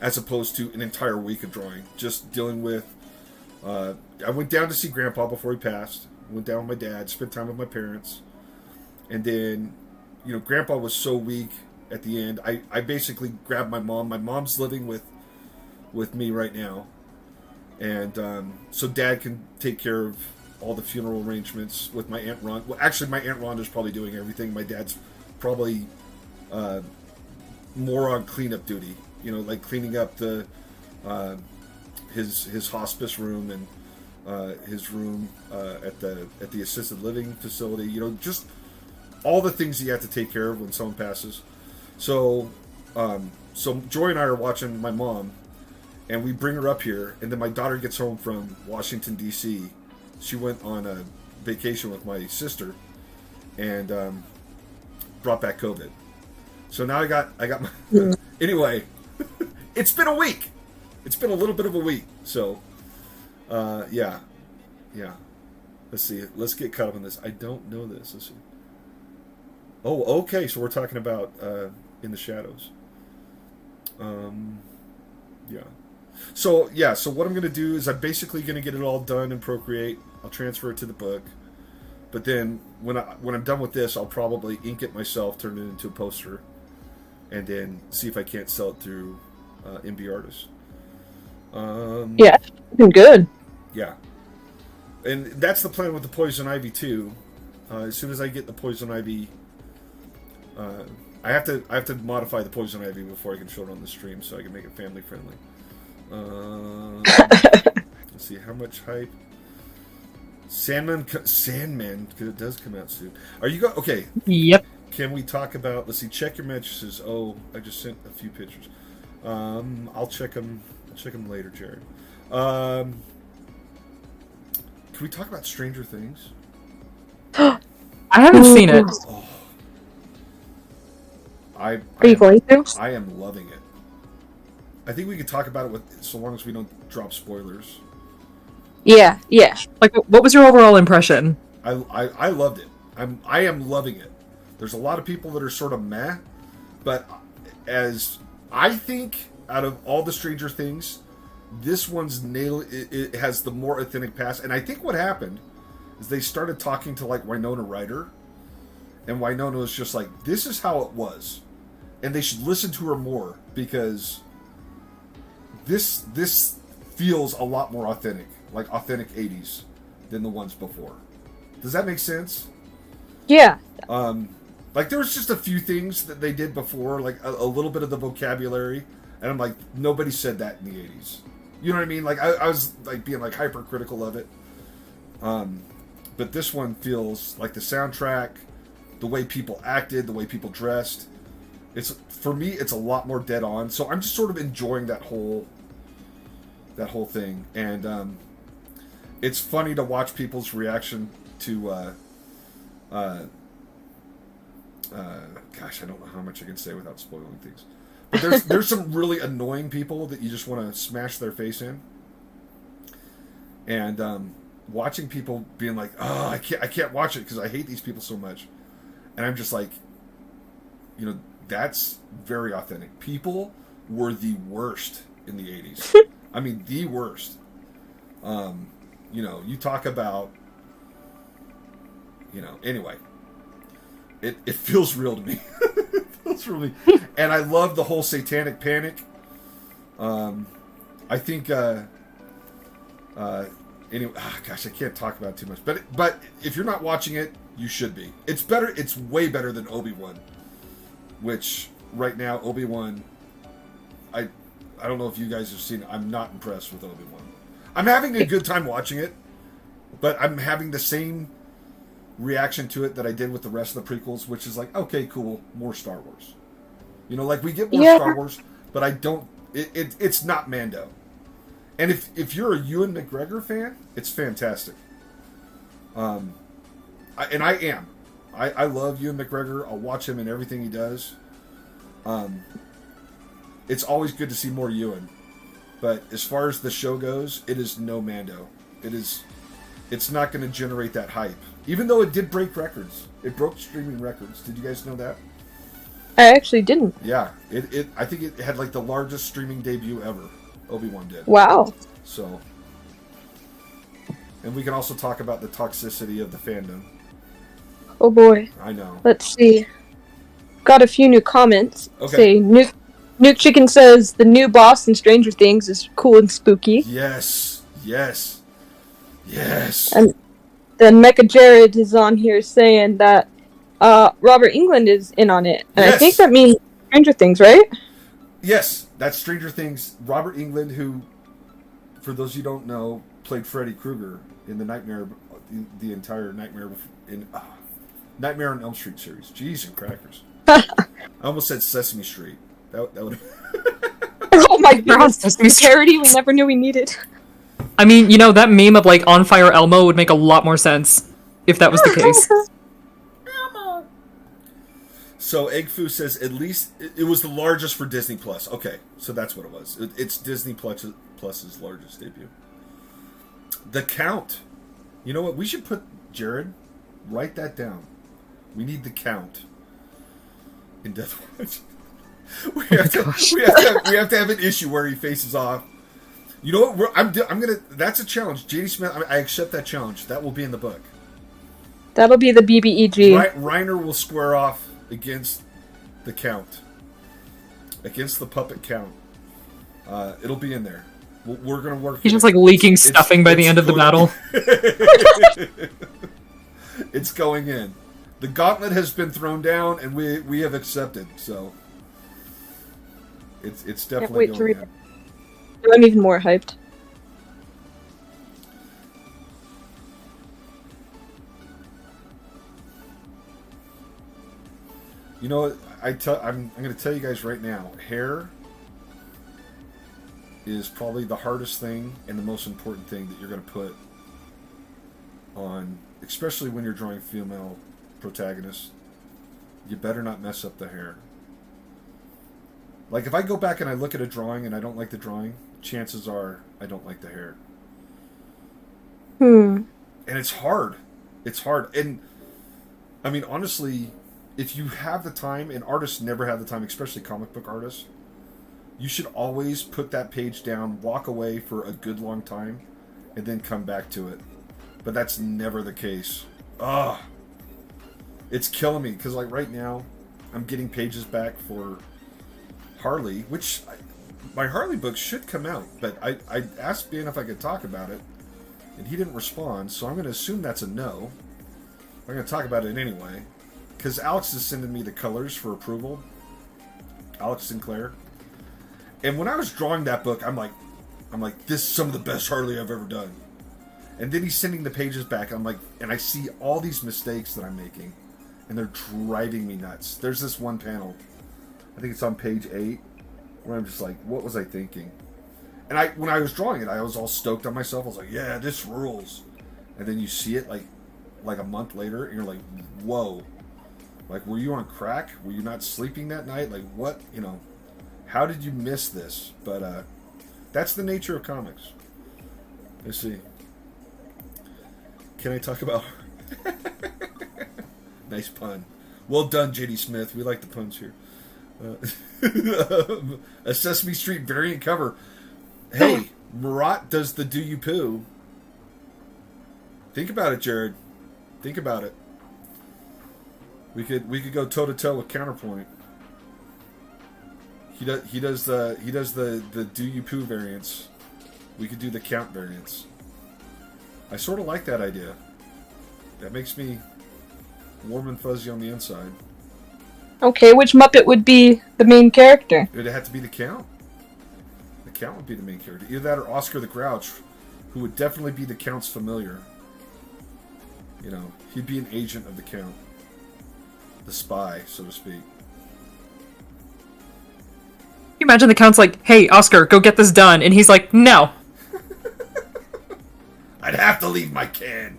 as opposed to an entire week of drawing. Just dealing with... I went down to see Grandpa before he passed. Went down with my dad, spent time with my parents. And then, Grandpa was so weak at the end. I basically grabbed my mom. My mom's living with me right now. And so Dad can take care of all the funeral arrangements with my Aunt Rhonda. Well, actually, my Aunt Rhonda's probably doing everything. My dad's probably more on cleanup duty. Like cleaning up the his hospice room and his room at the assisted living facility. You know, just all the things you have to take care of when someone passes. So Joy and I are watching my mom, and we bring her up here, and then my daughter gets home from Washington D.C. She went on a vacation with my sister, and brought back COVID. So now I got my anyway. It's been a week. It's been a little bit of a week. So yeah. Let's see. Let's get caught up on this. I don't know this. Let's see. Oh, okay. So we're talking about In the Shadows. Yeah. So what I'm going to do is I'm basically going to get it all done in Procreate. I'll transfer it to the book. But then when I'm done with this, I'll probably ink it myself, turn it into a poster, and then see if I can't sell it through MB Artists. Yeah, been good. Yeah. And that's the plan with the Poison Ivy too. As soon as I get the Poison Ivy, I have to modify the Poison Ivy before I can show it on the stream, so I can make it family friendly. Let's see how much hype. Sandman, because it does come out soon. Are you okay? Yep. Can we talk about? Let's see. Check your mattresses. Oh, I just sent a few pictures. I'll check them. I'll check them later, Jared. Can we talk about Stranger Things? I haven't seen it. Oh. Are you going to? I am loving it. I think we could talk about it so long as we don't drop spoilers. Yeah. Like, what was your overall impression? I loved it. I am loving it. There's a lot of people that are sort of meh, but as I think out of all the Stranger Things, this one's it has the more authentic past. And I think what happened is they started talking to like Winona Ryder, and Winona was just like, this is how it was, and they should listen to her more because this feels a lot more authentic, like authentic 80s than the ones before. Does that make sense? Yeah. Like there was just a few things that they did before, like a little bit of the vocabulary, and I'm like, nobody said that in the 80s. You know what I mean? Like I was like being like hypercritical of it. But this one feels like the soundtrack, the way people acted, the way people dressed. For me, it's a lot more dead on. So I'm just sort of enjoying that whole thing, and it's funny to watch people's reaction to. Gosh, I don't know how much I can say without spoiling things. But there's some really annoying people that you just want to smash their face in. And watching people being like, "Oh, I can't watch it because I hate these people so much," and I'm just like, you know, that's very authentic. People were the worst in the 80s. I mean, the worst. You know, you talk about, you know, anyway. It feels real to me. It feels real to me. And I love the whole satanic panic. I think anyway, gosh, I can't talk about it too much. But if you're not watching it, you should be. It's better, it's way better than Obi-Wan. Which right now Obi-Wan, I don't know if you guys have seen it. I'm not impressed with Obi-Wan. I'm having a good time watching it, but I'm having the same reaction to it that I did with the rest of the prequels, which is like, okay, cool, more Star Wars. You know, like we get more Star Wars, but I don't. It's not Mando. And if you're a Ewan McGregor fan, it's fantastic. I am. I love Ewan McGregor. I'll watch him in everything he does. It's always good to see more Ewan. But as far as the show goes, it is no Mando. It's not going to generate that hype. Even though it did break records. It broke streaming records. Did you guys know that? I actually didn't. Yeah. I think it had like the largest streaming debut ever. Obi-Wan did. Wow. So. And we can also talk about the toxicity of the fandom. Oh boy. I know. Let's see. Got a few new comments. Okay. Say, Nuke Chicken says the new boss in Stranger Things is cool and spooky. Yes. And then Mecha Jared is on here saying that Robert Englund is in on it. And Yes. I think that means Stranger Things, right? Yes. That's Stranger Things. Robert Englund, who for those you don't know, played Freddy Krueger in the Nightmare, the entire Nightmare in Nightmare on Elm Street series. Jeez and crackers. I almost said Sesame Street. That would. Oh my god, Sesame the parody we never knew we needed. I mean, you know, that meme of, like, On Fire Elmo would make a lot more sense if that was the case. So Egg Foo says at least it was the largest for Disney Plus. Okay, so that's what it was. It's Disney Plus's largest debut. The Count. You know what? We should put, Jared, write that down. We need The Count in Death Watch. We have to have an issue where he faces off. You know what? I'm gonna. That's a challenge. JD Smith. I accept that challenge. That will be in the book. That'll be the BBEG. Reiner will square off against the Count, against the puppet Count. It'll be in there. We're gonna work. He's just like leaking stuffing by the end of the battle. It's going in. The gauntlet has been thrown down, and we have accepted. So it's definitely going in. I'm even more hyped. You know what? I'm going to tell you guys right now. Hair is probably the hardest thing and the most important thing that you're going to put on, especially when you're drawing female protagonists. You better not mess up the hair. Like, if I go back and I look at a drawing and I don't like the drawing, chances are I don't like the hair. And it's hard. It's hard. And, I mean, honestly, if you have the time, and artists never have the time, especially comic book artists, you should always put that page down, walk away for a good long time, and then come back to it. But that's never the case. It's killing me, because, like, right now, I'm getting pages back for Harley, which my Harley book should come out, but I asked Ben if I could talk about it, and he didn't respond, so I'm going to assume that's a no. I'm going to talk about it anyway, because Alex is sending me the colors for approval. Alex Sinclair. And when I was drawing that book, I'm like, this is some of the best Harley I've ever done. And then he's sending the pages back, I'm like, and I see all these mistakes that I'm making, and they're driving me nuts. There's this one panel, I think it's on page 8, where I'm just like, what was I thinking? And when I was drawing it, I was all stoked on myself. I was like, yeah, this rules. And then you see it like a month later, and you're like, whoa. Like, were you on crack? Were you not sleeping that night? Like, what, how did you miss this? But that's the nature of comics. Let's see. Can I talk about... Nice pun. Well done, JD Smith. We like the puns here. A Sesame Street variant cover. Hey, Marat does the Do You Poo. Think about it, Jared. Think about it. We could go toe to toe with Counterpoint. He does the Do You Poo variants. We could do the Count variants. I sort of like that idea. That makes me warm and fuzzy on the inside. Okay, which Muppet would be the main character? It would have to be the Count. The Count would be the main character. Either that or Oscar the Grouch, who would definitely be the Count's familiar. He'd be an agent of the Count. The spy, so to speak. You imagine the Count's like, hey, Oscar, go get this done. And he's like, no. I'd have to leave my can.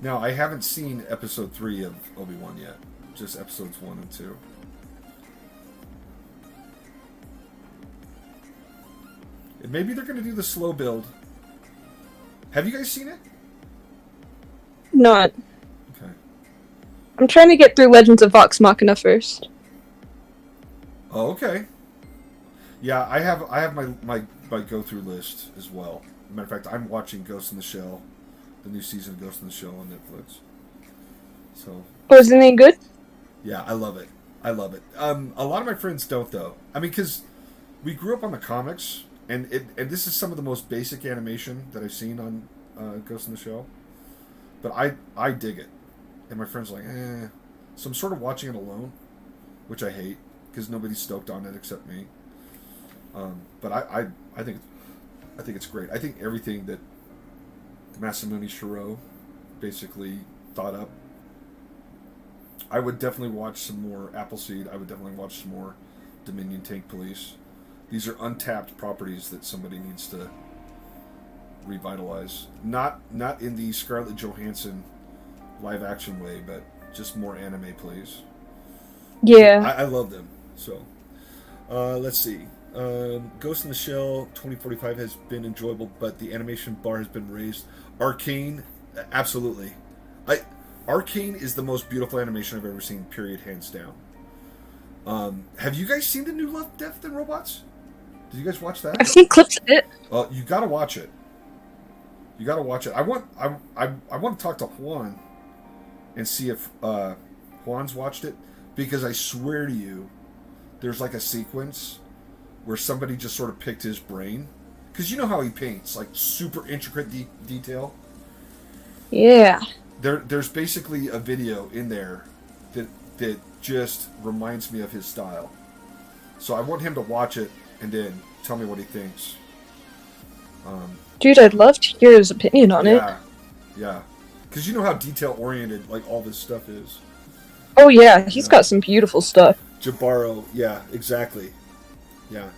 Now, I haven't seen episode 3 of Obi-Wan yet. Just episodes 1 and 2. And maybe they're going to do the slow build. Have you guys seen it? Not. Okay. I'm trying to get through Legends of Vox Machina first. Oh, okay. Yeah, I have my go-through list as well. Matter of fact, I'm watching Ghost in the Shell. The new season of Ghost in the Shell on Netflix. So. Oh, is it any good? Yeah, I love it. A lot of my friends don't, though. I mean, because we grew up on the comics, and this is some of the most basic animation that I've seen on Ghost in the Shell. But I dig it, and my friends are like, eh. So I'm sort of watching it alone, which I hate because nobody's stoked on it except me. But I think it's great. I think everything that Masamune Shirow basically thought up. I would definitely watch some more Appleseed. I would definitely watch some more Dominion Tank Police. These are untapped properties that somebody needs to revitalize. Not in the Scarlett Johansson live action way, but just more anime, please. Yeah. I love them. So, let's see. Ghost in the Shell 2045 has been enjoyable, but the animation bar has been raised. Arcane, absolutely. Arcane is the most beautiful animation I've ever seen, period, hands down. Have you guys seen the new Love, Death, and Robots? Did you guys watch that? I've seen clips of it. You gotta watch it. You gotta watch it. I want to talk to Juan and see if Juan's watched it, because I swear to you, there's like a sequence where somebody just sort of picked his brain, because you know how he paints, like super intricate detail. Yeah. There's basically a video in there that just reminds me of his style. So I want him to watch it and then tell me what he thinks. Dude, I'd love to hear his opinion on it. Yeah. Because you know how detail-oriented like all this stuff is. Oh yeah, he's got some beautiful stuff. Jabaro, yeah, exactly. Yeah.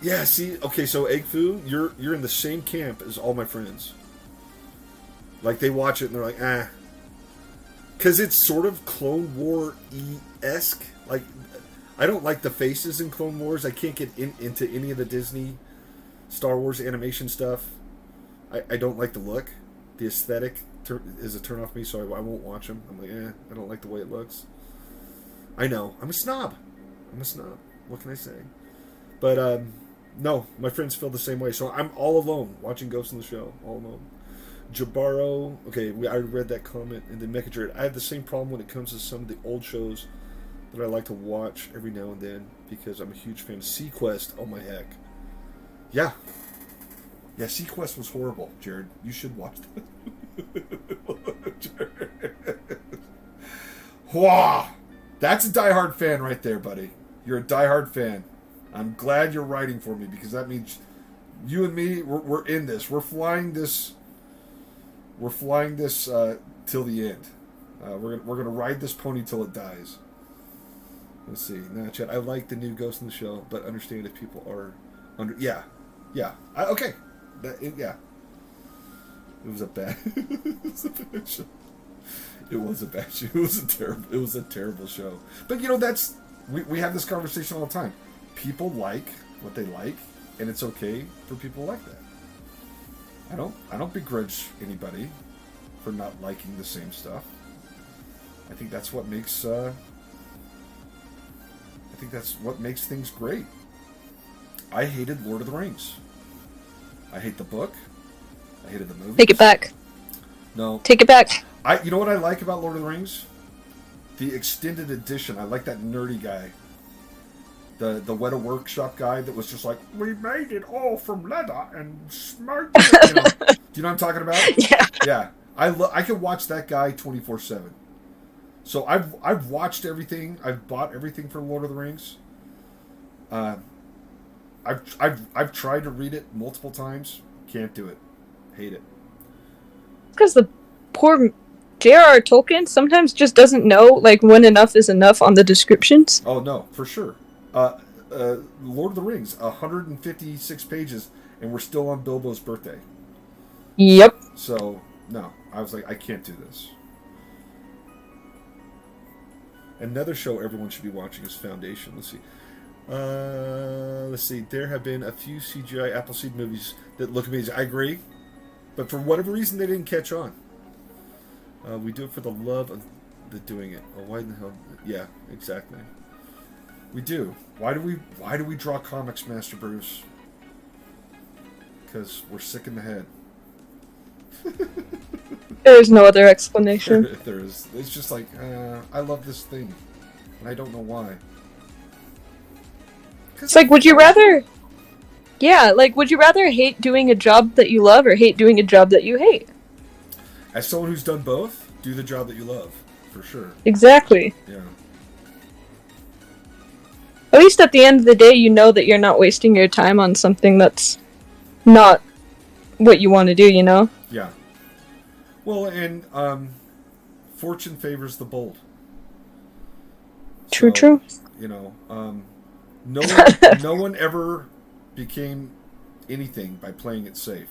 Yeah, see, okay, so Egg Foo, you're in the same camp as all my friends. Like, they watch it and they're like, ah. Because it's sort of Clone War-esque. Like, I don't like the faces in Clone Wars. I can't get into any of the Disney Star Wars animation stuff. I don't like the look. The aesthetic is a turn off me, so I won't watch them. I'm like, I don't like the way it looks. I know. I'm a snob. What can I say? But, no, my friends feel the same way. So I'm all alone watching Ghost in the Shell. All alone. Jabaro, okay, I read that comment. And then Mecha Jared, I have the same problem when it comes to some of the old shows that I like to watch every now and then, because I'm a huge fan of Sequest. Oh my heck. Yeah. Yeah, Sequest was horrible, Jared. You should watch that. Jared. Wah! That's a diehard fan right there, buddy. You're a diehard fan. I'm glad you're writing for me, because that means you and me, we're in this. We're flying this till the end. We're gonna ride this pony till it dies. Let's see. Now, chat. I like the new Ghost in the Shell, but understand if people are under. Yeah. Okay. Yeah. It was a bad. It was a bad show. It was a bad show. It was a terrible show. But that's we have this conversation all the time. People like what they like, and it's okay for people like that. I don't begrudge anybody for not liking the same stuff. I think that's what makes things great. I hated Lord of the Rings. I hate the book. I hated the movie. Take it back. No. Take it back. You know what I like about Lord of the Rings? The extended edition. I like that nerdy guy. The Weta Workshop guy that was just like, we made it all from leather and smoked it. Do you know what I'm talking about? Yeah. Yeah. I could watch that guy 24/7. So I've watched everything. I've bought everything for Lord of the Rings. I've tried to read it multiple times. Can't do it. Hate it. Because the poor J.R.R. Tolkien sometimes just doesn't know when enough is enough on the descriptions. Oh no, for sure. Lord of the Rings, 156 pages, and we're still on Bilbo's birthday. Yep. So, no. I was like, I can't do this. Another show everyone should be watching is Foundation. Let's see. There have been a few CGI Appleseed movies that look amazing. I agree. But for whatever reason, they didn't catch on. We do it for the love of the doing it. Oh, why in the hell? Yeah, exactly. We do. Why do we draw comics, Master Bruce? Because we're sick in the head. There is no other explanation. There is. It's just like, I love this thing, and I don't know why. It's like, would you rather... Yeah, would you rather hate doing a job that you love or hate doing a job that you hate? As someone who's done both, do the job that you love, for sure. Exactly. Yeah. At least at the end of the day, you know that you're not wasting your time on something that's not what you want to do, you know? Yeah. Well, and fortune favors the bold. True, So, true. You know, no one ever became anything by playing it safe.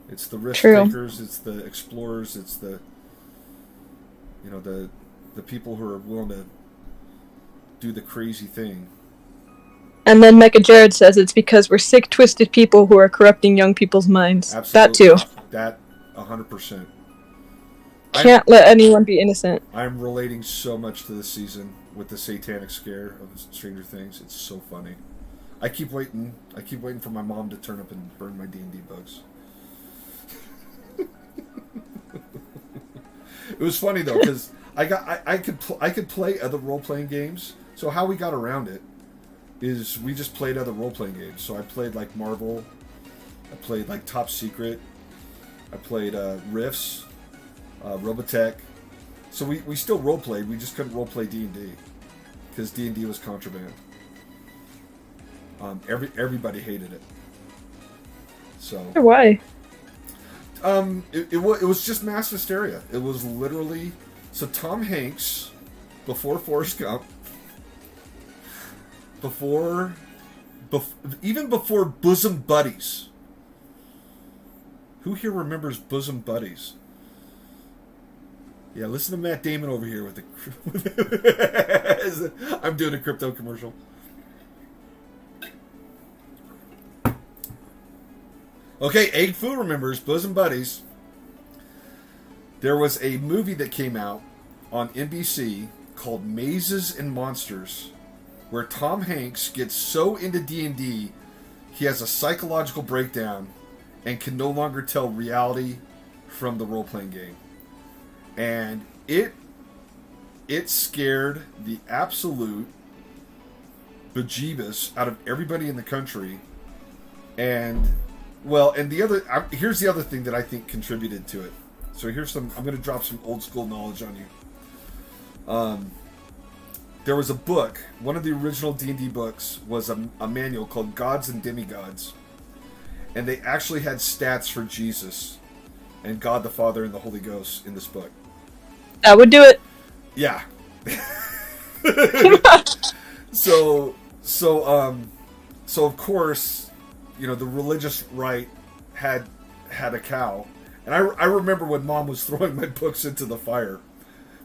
It's the risk True. takers, it's the explorers, it's the the people who are willing to do the crazy thing. And then Mecha Jared says it's because we're sick, twisted people who are corrupting young people's minds. Absolutely. That too. That 100%. Can't let anyone be innocent. I'm relating so much to this season with the satanic scare of Stranger Things. It's so funny. I keep waiting for my mom to turn up and burn my D&D books. It was funny though, because I could play other role playing games. So how we got around it is we just played other role playing games. So I played like Marvel, I played like Top Secret, I played Rifts, Robotech. So we still role played. We just couldn't role play D&D because D&D was contraband. Everybody hated it. So Why? it was just mass hysteria. It was literally so Tom Hanks before Forrest Gump, even before Bosom Buddies. Who here remembers Bosom Buddies? Yeah, listen to Matt Damon over here with the. I'm doing a crypto commercial. Okay, Egg Foo remembers Bosom Buddies. There was a movie that came out on NBC called Mazes and Monsters, where Tom Hanks gets so into D&D, he has a psychological breakdown and can no longer tell reality from the role-playing game. And it scared the absolute bejeebus out of everybody in the country. And here's the other thing that I think contributed to it. So I'm going to drop some old school knowledge on you. There was a book, one of the original D&D books was a manual called Gods and Demigods. And they actually had stats for Jesus and God the Father and the Holy Ghost in this book. That would do it. Yeah. So of course, the religious right had a cow. And I remember when Mom was throwing my books into the fire,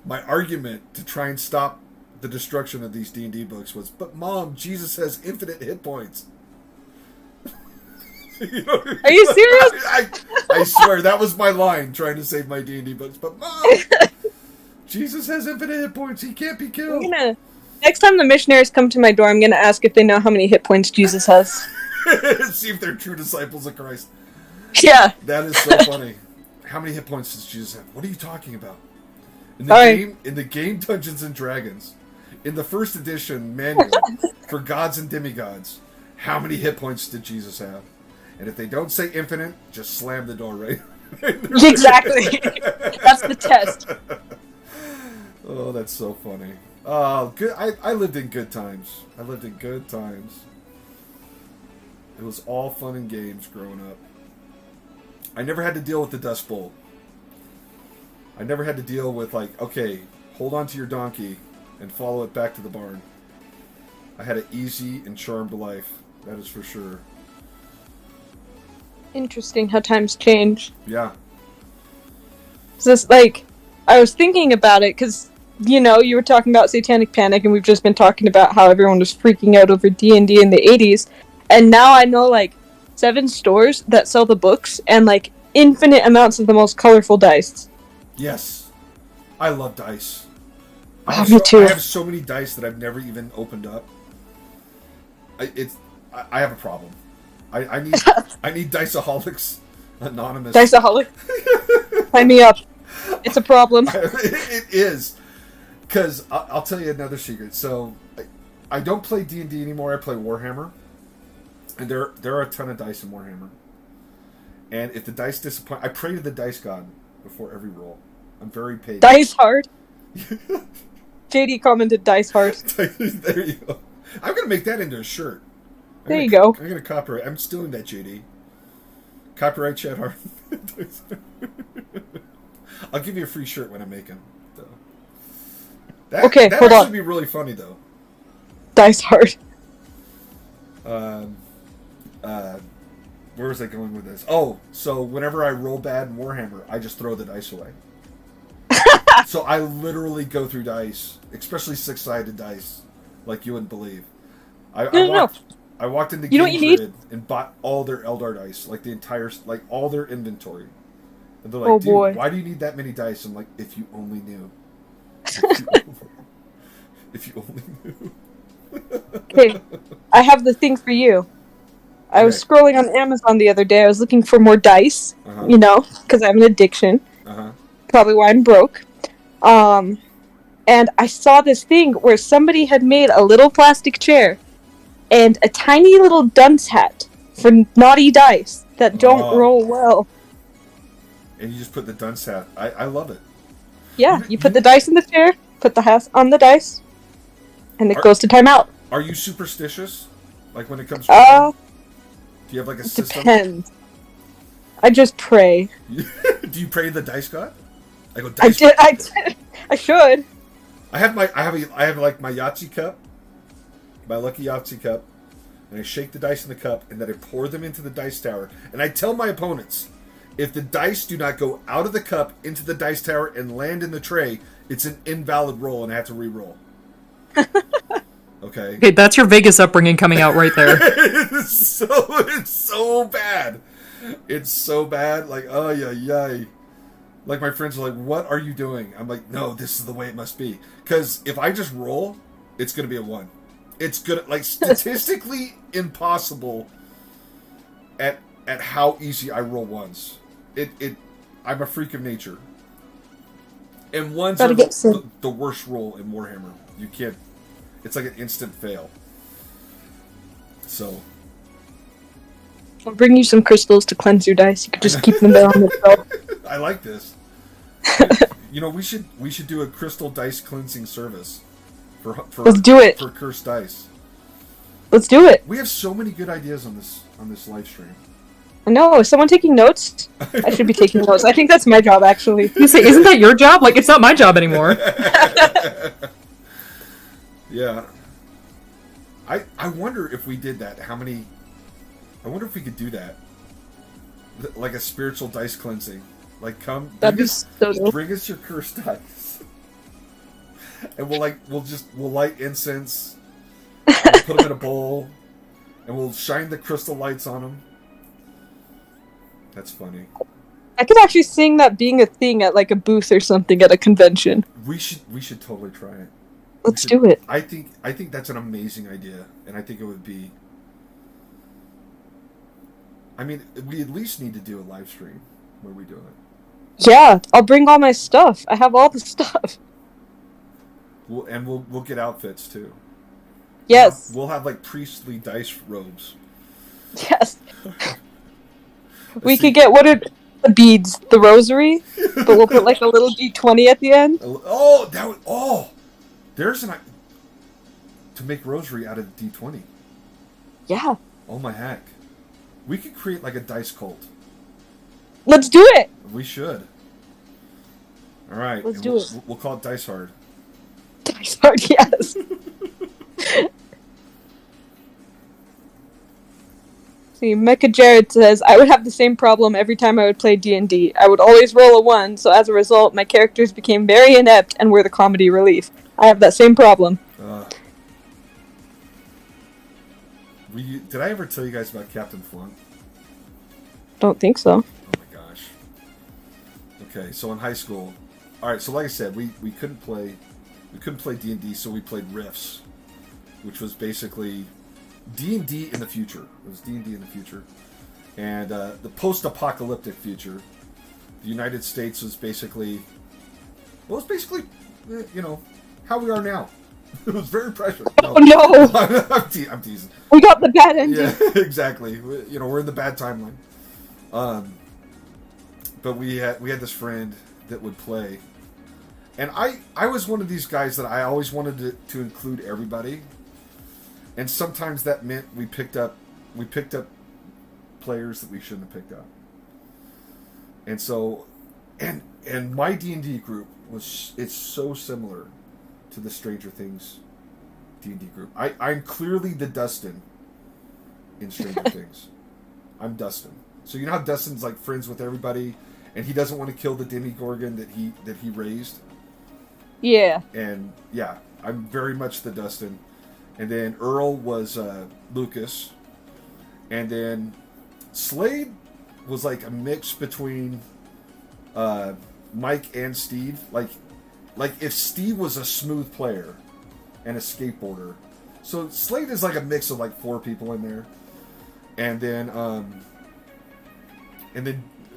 my argument to try and stop the destruction of these D&D books was, but Mom, Jesus has infinite hit points. Are you serious? I swear, that was my line trying to save my D&D books. But Mom, Jesus has infinite hit points. He can't be killed. Next time the missionaries come to my door, I'm going to ask if they know how many hit points Jesus has. See if they're true disciples of Christ. Yeah. That is so funny. How many hit points does Jesus have? What are you talking about? In the game Dungeons and Dragons, in the first edition manual for Gods and Demigods, how many hit points did Jesus have? And if they don't say infinite, just slam the door right. Exactly. That's the test. Oh, that's so funny. Oh, good. I lived in good times. It was all fun and games growing up. I never had to deal with the Dust Bowl. I never had to deal with okay, hold on to your donkey and follow it back to the barn. I had an easy and charmed life. That is for sure. Interesting how times change. Yeah. So it's I was thinking about it because, you were talking about Satanic Panic and we've just been talking about how everyone was freaking out over D&D in the 80s. And now I know 7 stores that sell the books and infinite amounts of the most colorful dice. Yes. I love dice. Me too. I have so many dice that I've never even opened up. I have a problem. I need Diceaholics Anonymous. Diceaholic? Sign me up. It's a problem. It is. Because I'll tell you another secret. So, I don't play D&D anymore. I play Warhammer. And there are a ton of dice in Warhammer. And if the dice disappoint... I pray to the dice god before every roll. I'm very pagan. Dice hard? JD commented dice hard. There you go. I'm gonna make that into a shirt. There you go. I'm gonna copyright. I'm stealing that, JD. Copyright Chad Hart. I'll give you a free shirt when I make them. So. That hold actually on. would be really funny though. Dice hard. Where was I going with this? Oh, so whenever I roll bad in Warhammer, I just throw the dice away. So I literally go through dice, especially 6-sided dice, like you wouldn't believe. I walked into Game Grid and bought all their Eldar dice, like the entire, like all their inventory. And they're like, dude, why do you need that many dice? I'm like, if you only knew. If you only knew. Okay, I have the thing for you. I was scrolling on Amazon the other day. I was looking for more dice, you know, because I have an addiction. Probably why I'm broke. And I saw this thing where somebody had made a little plastic chair and a tiny little dunce hat for naughty dice that don't roll well. And you just put the dunce hat. I love it. Yeah, you put the dice in the chair, put the hat on the dice, and it goes to timeout. Are you superstitious? Like when it comes to do you have like a system? Depends. I just pray. Do you pray to the dice god? I go dice. I should. I have like my Yahtzee cup, my lucky Yahtzee cup, and I shake the dice in the cup, and then I pour them into the dice tower, and I tell my opponents, if the dice do not go out of the cup into the dice tower and land in the tray, it's an invalid roll, and I have to re-roll. Okay. Okay, that's your Vegas upbringing coming out right there. It's so bad. It's so bad. Like, oh yeah. Like my friends are like, "What are you doing?" I'm like, "No, this is the way it must be." Because if I just roll, it's gonna be a 1. It's gonna like statistically impossible. At how easy I roll ones. I'm a freak of nature. And ones are the worst roll in Warhammer. You can't. It's like an instant fail. So. I'll bring you some crystals to cleanse your dice. You could just keep them there on the shelf. I like this. You know, we should do a crystal dice cleansing service. Let's do it. For cursed dice. Let's do it. We have so many good ideas on this live stream. No, is someone taking notes? I should be taking notes. I think that's my job, actually. You say, isn't that your job? Like, it's not my job anymore. Yeah. I wonder if we did that, I wonder if we could do that. Like a spiritual dice cleansing. Like, bring us your cursed dice. And we'll light incense, we'll put them in a bowl, and we'll shine the crystal lights on them. That's funny. I could actually sing that being a thing at like a booth or something at a convention. We should totally try it. Let's do it. I think that's an amazing idea, and I think it would be. I mean, we at least need to do a live stream where we do it. Yeah, I'll bring all my stuff. I have all the stuff. We'll get outfits too. Yes. We'll have like priestly dice robes. Yes. We could get, what are the beads? The rosary? But we'll put like a little D20 at the end. There's to make rosary out of D20. Yeah. Oh my heck. We could create like a dice cult. Let's do it. We should. All right. Let's do it. We'll call it Dice Hard. Dice Hard, yes. See, Mecha Jared says, I would have the same problem every time I would play D&D. I would always roll a 1, so as a result, my characters became very inept and were the comedy relief. I have that same problem. Did I ever tell you guys about Captain Flunk? Don't think so. Oh my gosh. Okay, so in high school, all right. So like I said, we couldn't play D&D, so we played Riffs, which was basically D&D in the future. It was D&D in the future, and the post-apocalyptic future. The United States was basically, you know, how we are now. It was very pressured. No. Oh no! I'm teasing. We got the bad ending. Yeah, exactly. You know, we're in the bad timeline. But we had this friend that would play, and I was one of these guys that I always wanted to include everybody, And sometimes that meant we picked up players that we shouldn't have picked up. And so, and my D&D group it's so similar to the Stranger Things D&D group. I'm clearly the Dustin in Stranger Things. I'm Dustin. So you know how Dustin's like friends with everybody, and he doesn't want to kill the Demogorgon that he raised. Yeah. And yeah, I'm very much the Dustin. And then Earl was Lucas, and then Slade was like a mix between Mike and Steve. Like if Steve was a smooth player and a skateboarder. So Slade is like a mix of like 4 people in there. And then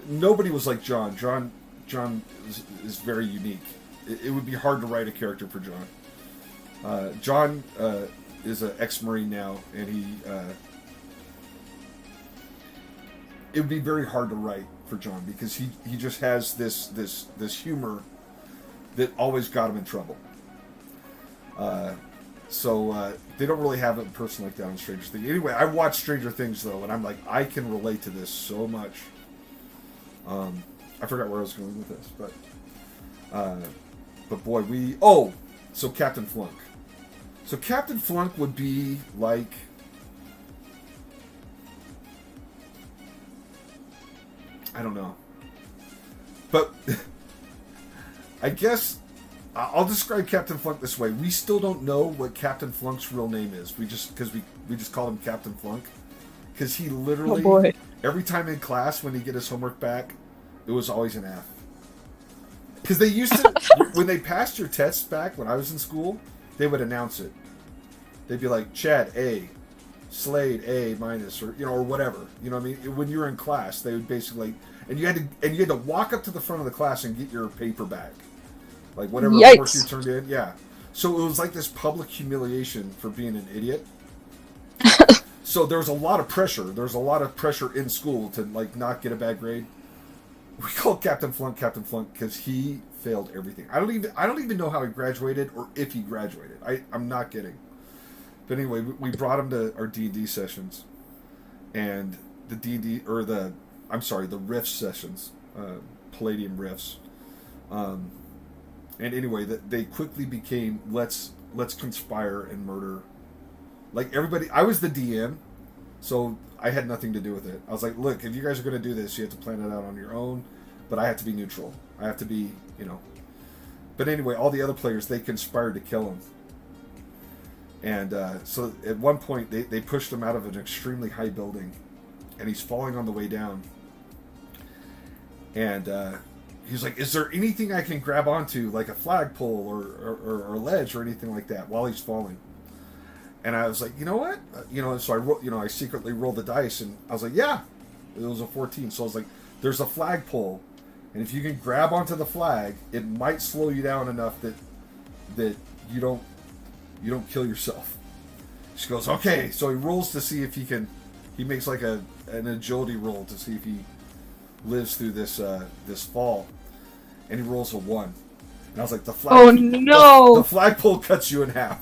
nobody was like John. John is very unique. It would be hard to write a character for John. John is an ex-Marine now, and it would be very hard to write for John because he just has this humor that always got him in trouble. So they don't really have a person like that on Stranger Things. Anyway, I watched Stranger Things though, and I'm like, I can relate to this so much. I forgot where I was going with this, but boy, so Captain Flunk. So Captain Flunk would be like, I don't know, but I guess I'll describe Captain Flunk this way. We still don't know what Captain Flunk's real name is. We just call him Captain Flunk because he literally every time in class when he get his homework back, it was always an F. Because they used to when they passed your tests back when I was in school, they would announce it. They'd be like Chad A, Slade A minus, or or whatever. You know what I mean? When you were in class, they would basically and you had to walk up to the front of the class and get your paper back. Like whatever work you turned in, yeah. So it was like this public humiliation for being an idiot. So there was a lot of pressure. There was a lot of pressure in school to like not get a bad grade. We called Captain Flunk because he failed everything. I don't even know how he graduated or if he graduated. I'm not kidding. But anyway, we brought him to our D&D sessions, and the riff sessions, Palladium riffs. And anyway, they quickly became let's conspire and murder. Like everybody, I was the DM, so I had nothing to do with it. I was like, look, if you guys are going to do this, you have to plan it out on your own, but I have to be neutral. I have to be, But anyway, all the other players, they conspired to kill him. And so at one point, they pushed him out of an extremely high building, and he's falling on the way down. And he's like, is there anything I can grab onto, like a flagpole or a ledge or anything like that while he's falling? And I was like, you know what? So I secretly rolled the dice, and I was like, yeah. It was a 14. So I was like, there's a flagpole, and if you can grab onto the flag, it might slow you down enough that you don't kill yourself. She goes, okay. So he rolls to see if he makes like an agility roll to see if he lives through this fall, and he rolls a 1. And I was like, the flagpole cuts you in half.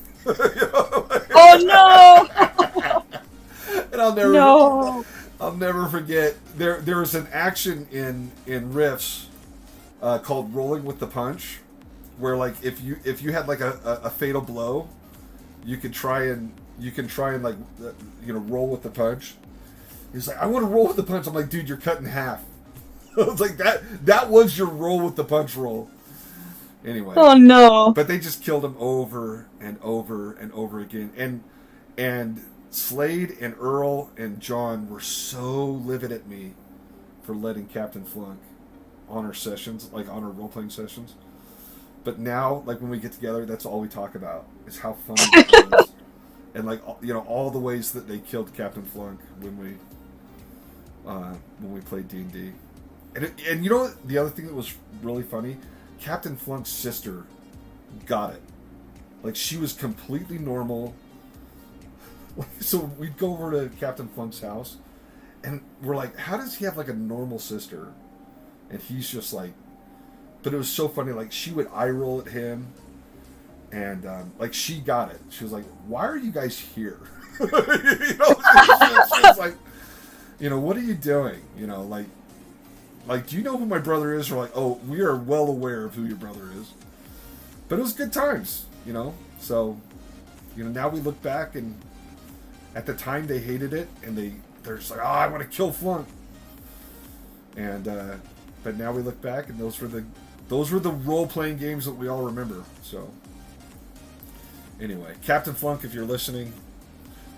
Oh no! And I'll never forget. There was an action in Riffs called rolling with the punch, where like if you had like a fatal blow, you can try and like roll with the punch. He's like, I want to roll with the punch. I'm like, dude, you're cut in half. I was like, that was your roll with the punch roll. Anyway. Oh no. But they just killed him over and over and over again. And Slade and Earl and John were so livid at me for letting Captain Flunk on our sessions, like on our role-playing sessions. But now, like when we get together, that's all we talk about, is how funny it was. And like, all the ways that they killed Captain Flunk when we played D&D. And the other thing that was really funny, Captain Flunk's sister got it. Like, she was completely normal. So we'd go over to Captain Flunk's house, and we're like, how does he have like a normal sister? And he's just like, but it was so funny. Like, she would eye roll at him, And like she got it. She was like, "Why are you guys here?" She was like, "What are you doing? Like, do you know who my brother is?" Or like, "Oh, we are well aware of who your brother is." But it was good times, So, now we look back, and at the time they hated it, and they're just like, "Oh, I want to kill Flunk." And but now we look back, and those were the role-playing games that we all remember. So anyway, Captain Flunk, if you're listening,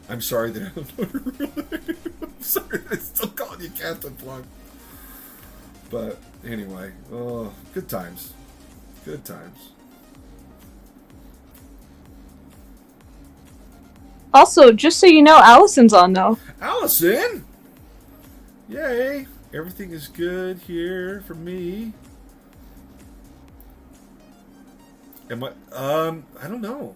I'm sorry that I don't know your real name. I'm sorry that I still calling you Captain Flunk. But anyway, good times. Good times. Also, just so you know, Allison's on now. Allison! Yay! Everything is good here for me. Am I don't know.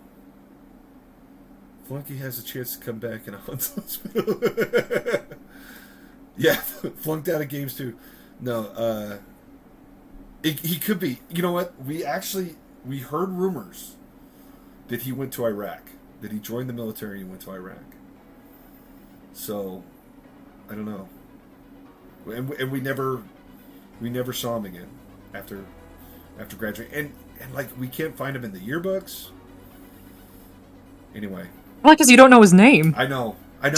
Flunky has a chance to come back in a Hunt's hospital. Yeah, flunked out of games too. No, he could be. You know what? We heard rumors that he went to Iraq. That he joined the military and went to Iraq. So, I don't know. And we never saw him again after graduating. And like we can't find him in the yearbooks. Anyway. Well, because you don't know his name. I know. I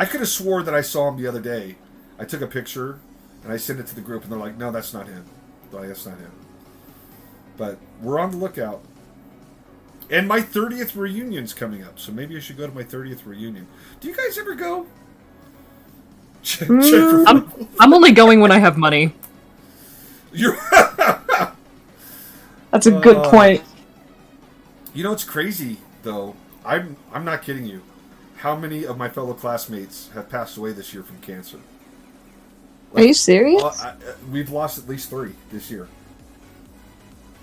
could have swore that I saw him the other day. I took a picture and I sent it to the group, and they're like, "No, that's not him." That's not him. But we're on the lookout. And my 30th reunion's coming up, so maybe I should go to my 30th reunion. Do you guys ever go? I'm only going when I have money. That's a good point. It's crazy though. I'm not kidding you. How many of my fellow classmates have passed away this year from cancer? Are you serious? We've lost at least 3 this year.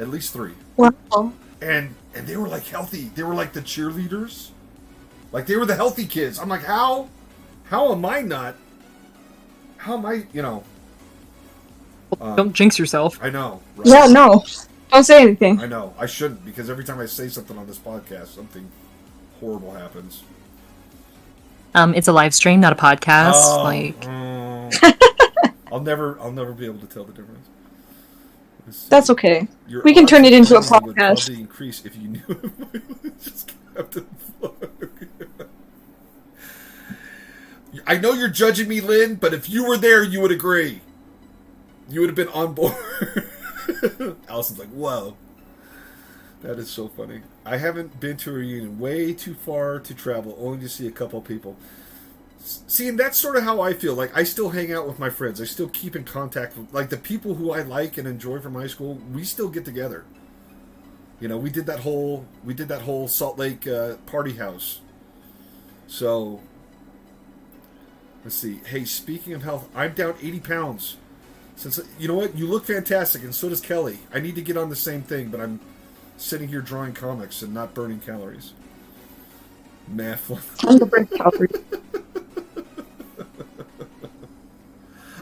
At least 3. Wow. And they were like healthy. They were like the cheerleaders. Like they were the healthy kids. I'm like, how am I not? How am I? Don't jinx yourself. I know. Right? Yeah, no. Don't say anything. I know. I shouldn't, because every time I say something on this podcast, something horrible happens. It's a live stream, not a podcast. I'll never be able to tell the difference. That's okay. We can turn it into a podcast. Would probably increase if you knew. Just Captain Flunk. I know you're judging me, Lynn, but if you were there, you would agree. You would have been on board. Allison's like, "Whoa, that is so funny." I haven't been to a reunion. Way too far to travel, only to see a couple people. See, and that's sort of how I feel. Like, I still hang out with my friends. I still keep in contact with, like, the people who I like and enjoy from high school. We still get together. We did that whole Salt Lake party house. So, let's see. Hey, speaking of health, I'm down 80 pounds. Since, you know what? You look fantastic, and so does Kelly. I need to get on the same thing, but I'm sitting here drawing comics and not burning calories. Math. Time to burn calories.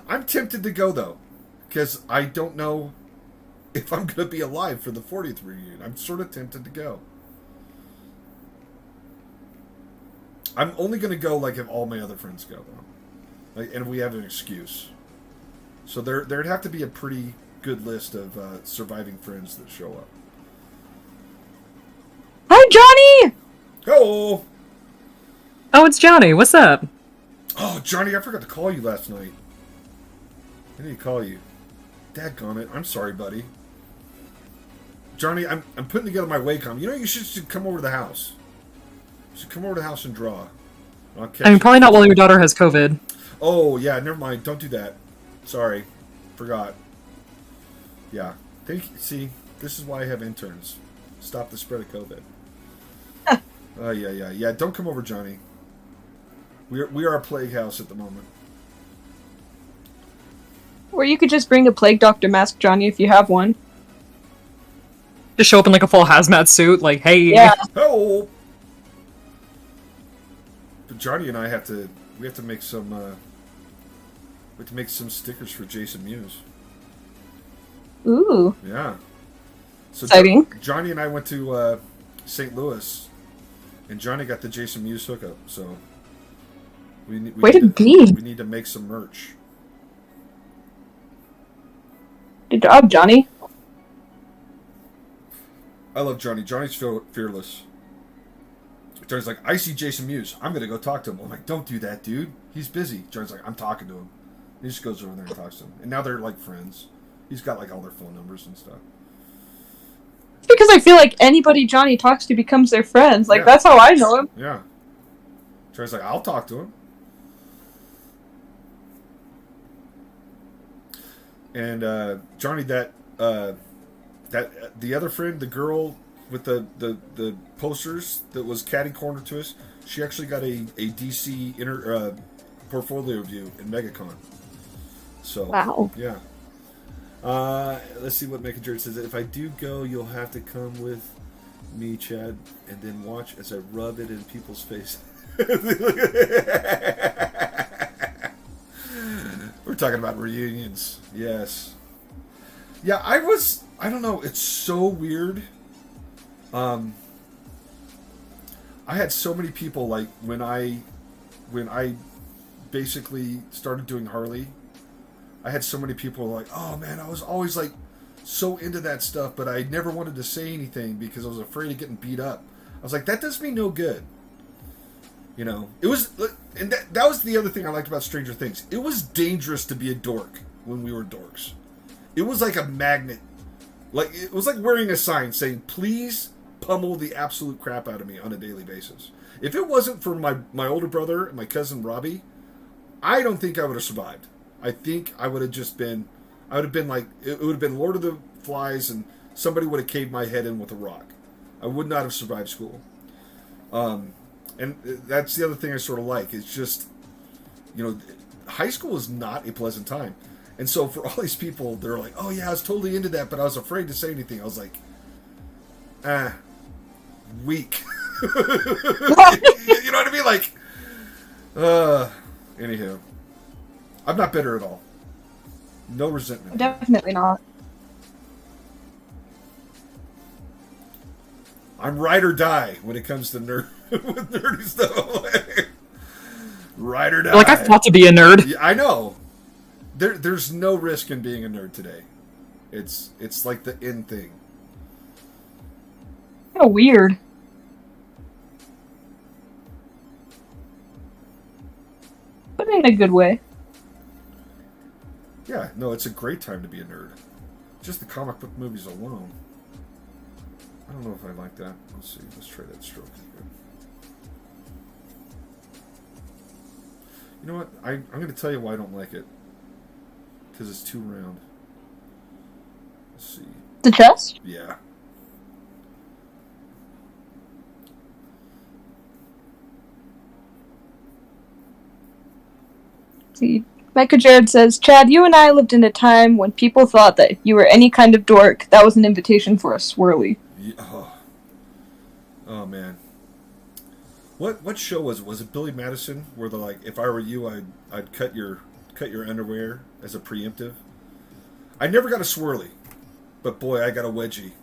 I'm tempted to go, though, because I don't know if I'm going to be alive for the 40th reunion. I'm sort of tempted to go. I'm only going to go, like, if all my other friends go, though. Like, and we have an excuse. So there'd have to be a pretty good list of surviving friends that show up. Hi, Johnny! Hello! Oh, it's Johnny. What's up? Oh, Johnny, I forgot to call you last night. I need to call you. Dadgummit, I'm sorry, buddy. Johnny, I'm putting together my Wacom. You should come over to the house. You should come over to the house and draw. Probably not while your daughter has COVID. Oh, yeah, never mind. Don't do that. Sorry. Forgot. Yeah. See, this is why I have interns. Stop the spread of COVID. Yeah. Don't come over, Johnny. We are a plague house at the moment. Or you could just bring a plague doctor mask, Johnny, if you have one. Just show up in like a full hazmat suit, like, hey. Yeah. Hello. But Johnny and I have to make some stickers for Jason Mewes. Ooh. Yeah. So Exciting. Johnny and I went to St. Louis, and Johnny got the Jason Mewes hookup. So we Way to be. We need to make some merch. Good job, Johnny. I love Johnny. Johnny's fearless. Johnny's like, I see Jason Mewes. I'm gonna go talk to him. I'm like, don't do that, dude. He's busy. Johnny's like, I'm talking to him. He just goes over there and talks to him. And now they're like friends. He's got like all their phone numbers and stuff. Because I feel like anybody Johnny talks to becomes their friends. Like, Yeah. that's how I know him. Yeah. Johnny's like, I'll talk to him. And Johnny, that the other friend, the girl with the posters that was catty corner to us, she actually got a DC portfolio view in MegaCon. So Wow. yeah. Let's see what Mecha Jared says. If I do go, you'll have to come with me, Chad, and then watch as I rub it in people's face. We're talking about reunions. Yes. Yeah, I don't know, it's so weird. I had so many people, like, when I basically started doing Harley, I had so many people like, oh man, I was always like so into that stuff, but I never wanted to say anything because I was afraid of getting beat up. I was like, that does me no good. You know, it was, and that was the other thing I liked about Stranger Things. It was dangerous to be a dork when we were dorks. It was like a magnet. Like, it was like wearing a sign saying, please pummel the absolute crap out of me on a daily basis. If it wasn't for my older brother and my cousin Robbie, I don't think I would have survived. I think I would have just been, I would have been like, it would have been Lord of the Flies and somebody would have caved my head in with a rock. I would not have survived school. And that's the other thing I sort of like. It's just, you know, high school is not a pleasant time. And so for all these people, they're like, oh yeah, I was totally into that, but I was afraid to say anything. I was like, weak. You know what I mean? Like, anywho. I'm not bitter at all. No resentment. Definitely not. I'm ride or die when it comes to with nerdy stuff. Ride or die. Like, I fought to be a nerd. Yeah, I know. There's no risk in being a nerd today. It's like the in thing. Kind of weird. But in a good way. Yeah, no, it's a great time to be a nerd. Just the comic book movies alone. I don't know if I like that. Let's see. Let's try that stroke again. You know what? I'm going to tell you why I don't like it. Because it's too round. Let's see. The chest? Yeah. See. Micah Jared says, Chad, you and I lived in a time when people thought that if you were any kind of dork, that was an invitation for a swirly. Yeah, oh man. What show was it? Was it Billy Madison? Where they're like, if I were you, I'd cut your underwear as a preemptive. I never got a swirly, but boy, I got a wedgie.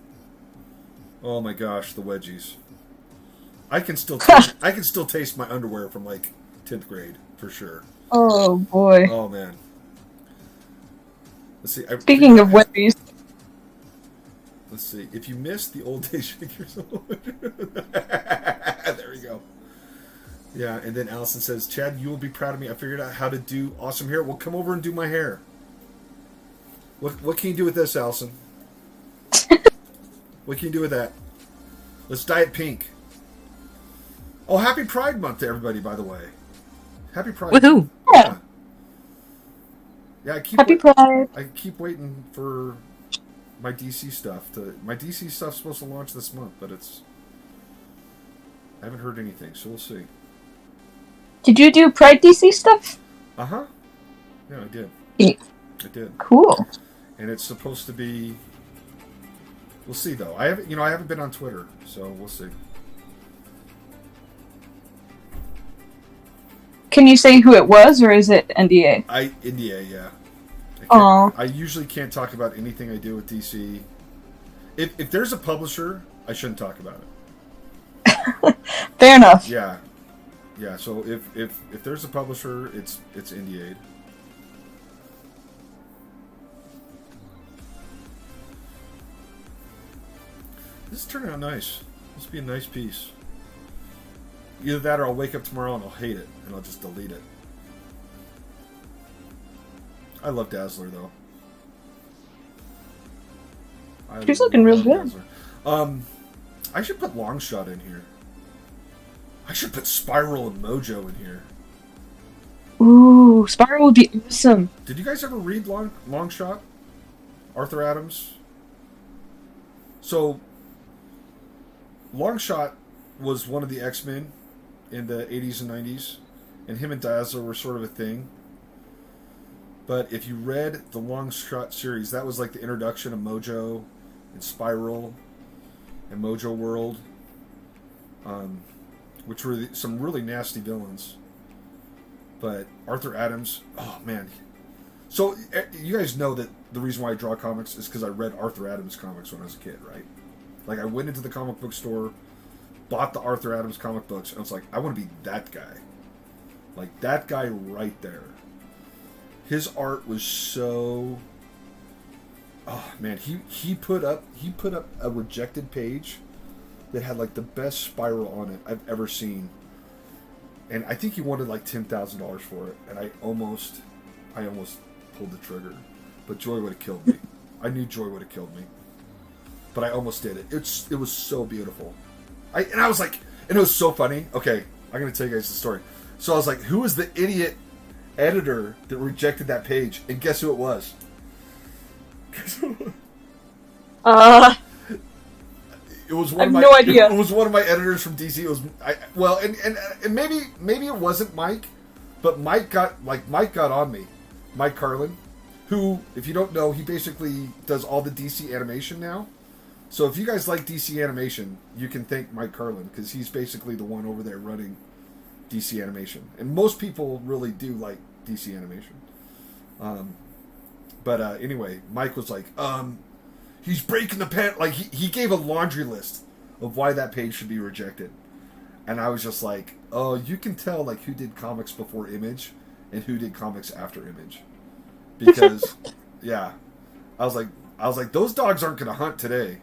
Oh my gosh, the wedgies. I can still taste my underwear from like 10th grade for sure. Oh boy. Oh man. Let's see. Speaking of wedgies. Let's see. If you missed the old days, shake yourself. There we go. Yeah, and then Allison says, Chad, you will be proud of me. I figured out how to do awesome hair. Well, come over and do my hair. What can you do with this, Allison? What can you do with that? Let's dye it pink. Oh, happy Pride Month to everybody, by the way. Happy Pride. Woohoo! Yeah. Yeah, Happy Pride. I keep waiting for my DC stuff my DC stuff's supposed to launch this month, but I haven't heard anything, so we'll see. Did you do Pride DC stuff? Uh-huh. Yeah, I did. Yeah. I did. Cool. And it's supposed to be, we'll see though. I haven't been on Twitter, so we'll see. Can you say who it was, or is it NDA? NDA, yeah. Aw. I usually can't talk about anything I do with DC. If there's a publisher, I shouldn't talk about it. Fair enough. Yeah. Yeah, so if there's a publisher, it's NDA'd. This is turning out nice. This will be a nice piece. Either that or I'll wake up tomorrow and I'll hate it and I'll just delete it. I love Dazzler though. She's looking real good. Dazzler. I should put Longshot in here. I should put Spiral and Mojo in here. Ooh, Spiral would be awesome. Did you guys ever read Longshot? Arthur Adams? So, Longshot was one of the X-Men in the 80s and 90s, and him and Dazzler were sort of a thing. But if you read the Longshot series, that was like the introduction of Mojo and Spiral and Mojo World, which were some really nasty villains. But Arthur Adams, oh man. So you guys know that the reason why I draw comics is because I read Arthur Adams comics when I was a kid, right? Like I went into the comic book store, bought the Arthur Adams comic books, and I was like, I want to be that guy. Like that guy right there. His art was so... Oh man, he put up a rejected page that had like the best spiral on it I've ever seen. And I think he wanted like $10,000 for it, and I almost pulled the trigger. But Joy would have killed me. I knew Joy would have killed me. But I almost did it. It was so beautiful. I was like, and it was so funny. Okay, I'm gonna tell you guys the story. So I was like, who was the idiot editor that rejected that page? And guess who it was? It was one I have of my, no idea. It was one of my editors from DC. It was and maybe it wasn't Mike, but Mike got on me. Mike Carlin, who, if you don't know, he basically does all the DC animation now. So if you guys like DC animation, you can thank Mike Carlin because he's basically the one over there running DC animation, and most people really do like DC animation. But anyway, Mike was like, he's breaking the pen. Like he gave a laundry list of why that page should be rejected, and I was just like, oh, you can tell like who did comics before Image and who did comics after Image, because yeah, I was like those dogs aren't gonna hunt today.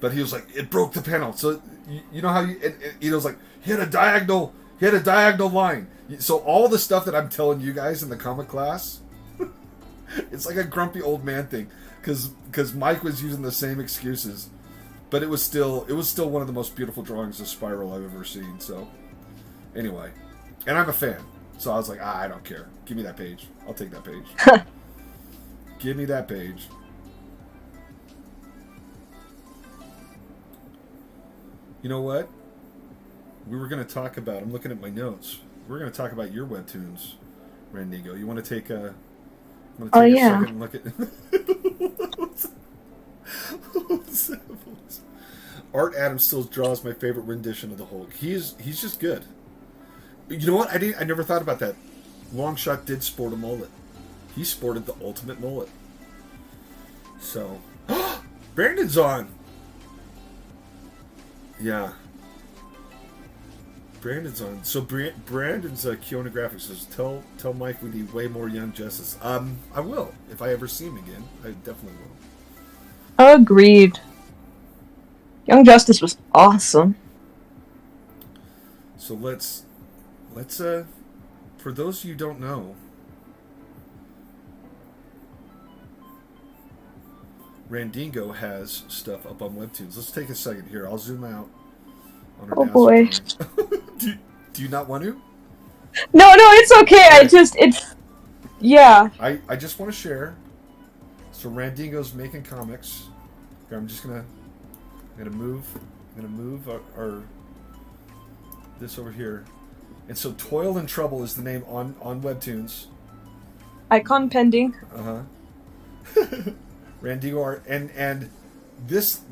But he was like, it broke the panel. So you know how he was like, he had a diagonal line. So all the stuff that I'm telling you guys in the comic class, it's like a grumpy old man thing, because Mike was using the same excuses, but it was still one of the most beautiful drawings of Spiral I've ever seen. So anyway, and I'm a fan, so I was like, I don't care. Give me that page. I'll take that page. Give me that page. You know what? We were going to talk about... I'm looking at my notes. We're going to talk about your webtoons, Randigo. You want to take a... a second and look at... Art Adams still draws my favorite rendition of the Hulk. He's just good. You know what? I never thought about that. Longshot did sport a mullet. He sported the ultimate mullet. So... Brandon's on! Yeah. Brandon's on. So Brandon's Kiona Graphics says, tell Mike we need way more Young Justice. I will. If I ever see him again, I definitely will. Agreed. Young Justice was awesome. So let's for those of you who don't know, Randingo has stuff up on Webtoons. Let's take a second here. I'll zoom out on our boy. do you not want to? No, it's okay. Yeah. I just want to share. So Randingo's making comics. Here, I'm gonna move our this over here. And so Toil and Trouble is the name on Webtoons. Icon pending. Randigo art, and this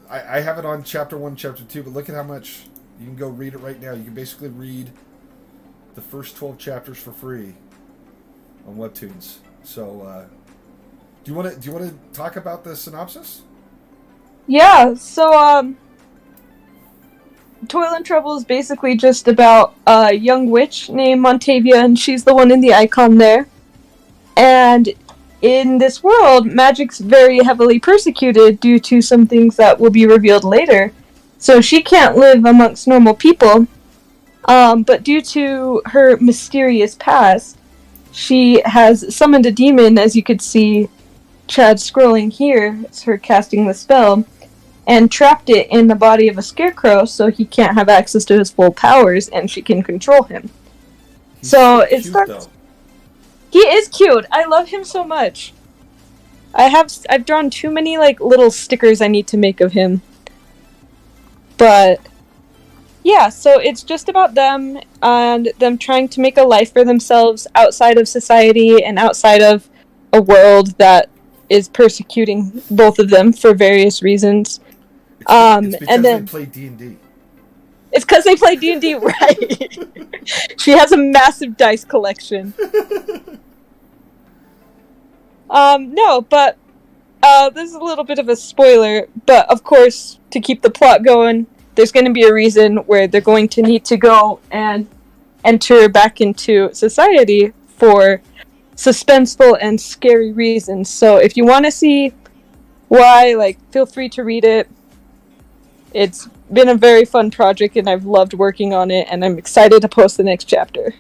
I have it on chapter 1, chapter 2, but look at how much you can go read it right now. You can basically read the first 12 chapters for free on Webtoons. So do you want to talk about the synopsis? Yeah, so Toil and Trouble is basically just about a young witch named Montavia, and she's the one in the icon there. And in this world, magic's very heavily persecuted due to some things that will be revealed later. So she can't live amongst normal people. But due to her mysterious past, she has summoned a demon, as you could see Chad scrolling here. It's her casting the spell. And trapped it in the body of a scarecrow so he can't have access to his full powers and she can control him. He's so it cute, starts. though. He is cute. I love him so much. I've drawn too many like little stickers I need to make of him. But yeah, so it's just about them and them trying to make a life for themselves outside of society and outside of a world that is persecuting both of them for various reasons. It's because and then they play D&D. it's because they play D&D, right? She has a massive dice collection. No, but this is a little bit of a spoiler, but of course, to keep the plot going, there's going to be a reason where they're going to need to go and enter back into society for suspenseful and scary reasons. So if you want to see why, like, feel free to read it. It's been a very fun project, and I've loved working on it, and I'm excited to post the next chapter.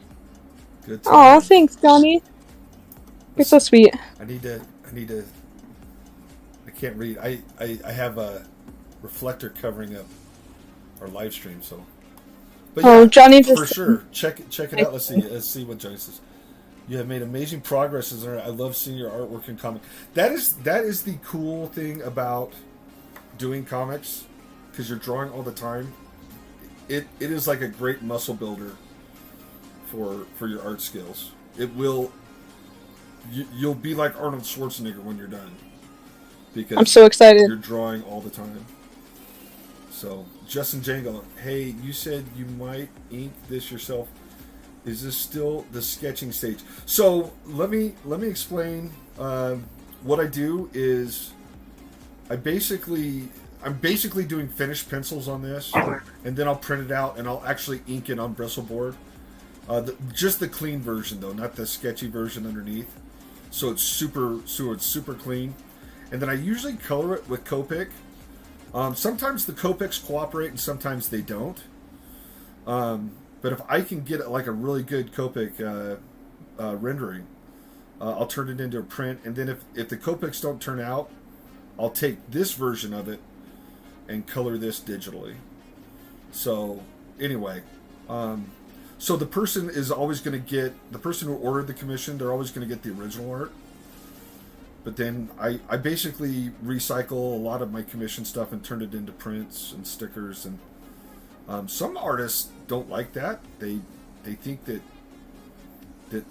Good Oh, times. thanks, Johnny. You're so sweet. I need to. I can't read. I have a reflector covering up our live stream, so. But Oh, Johnny for just sure. Check it out. Let's see what Johnny says. You have made amazing progress, I love seeing your artwork in comic. That is the cool thing about doing comics, because you're drawing all the time. It is like a great muscle builder for your art skills. It will. You'll be like Arnold Schwarzenegger when you're done, because I'm so excited. You're drawing all the time. So Justin Jangle, hey, you said you might ink this yourself. Is this still the sketching stage? So let me explain. What I do is I'm basically doing finished pencils on this, and then I'll print it out and I'll actually ink it on Bristolboard. Just the clean version though, not the sketchy version underneath. So it's super clean, and then I usually color it with Copic. Sometimes the Copics cooperate and sometimes they don't. But if I can get like a really good Copic rendering, I'll turn it into a print, and then if the Copics don't turn out, I'll take this version of it and color this digitally. So anyway, so the person is always going to get, the person who ordered the commission, they're always going to get the original art. But then I basically recycle a lot of my commission stuff and turn it into prints and stickers. And some artists don't like that. They think that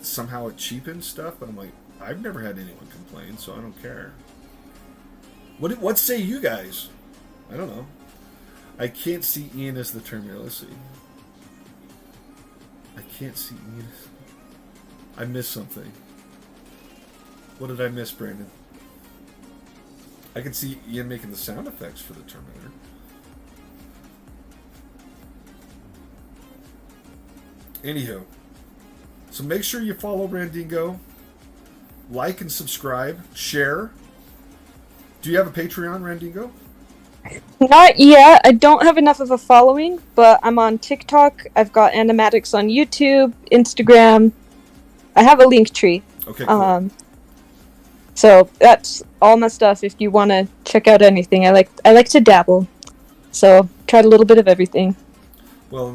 somehow it cheapens stuff. But I'm like, I've never had anyone complain, so I don't care. What say you guys? I don't know. I can't see Ian as the Terminator. Let's see. I can't see Ian. I missed something. What did I miss, Brandon? I can see Ian making the sound effects for the Terminator. Anywho, so make sure you follow Randingo, like and subscribe, share. Do you have a Patreon, Randingo? Not yet. I don't have enough of a following, but I'm on TikTok. I've got animatics on YouTube, Instagram. I have a link tree. Okay, cool. So that's all my stuff. If you want to check out anything, I like to dabble. So tried a little bit of everything. Well,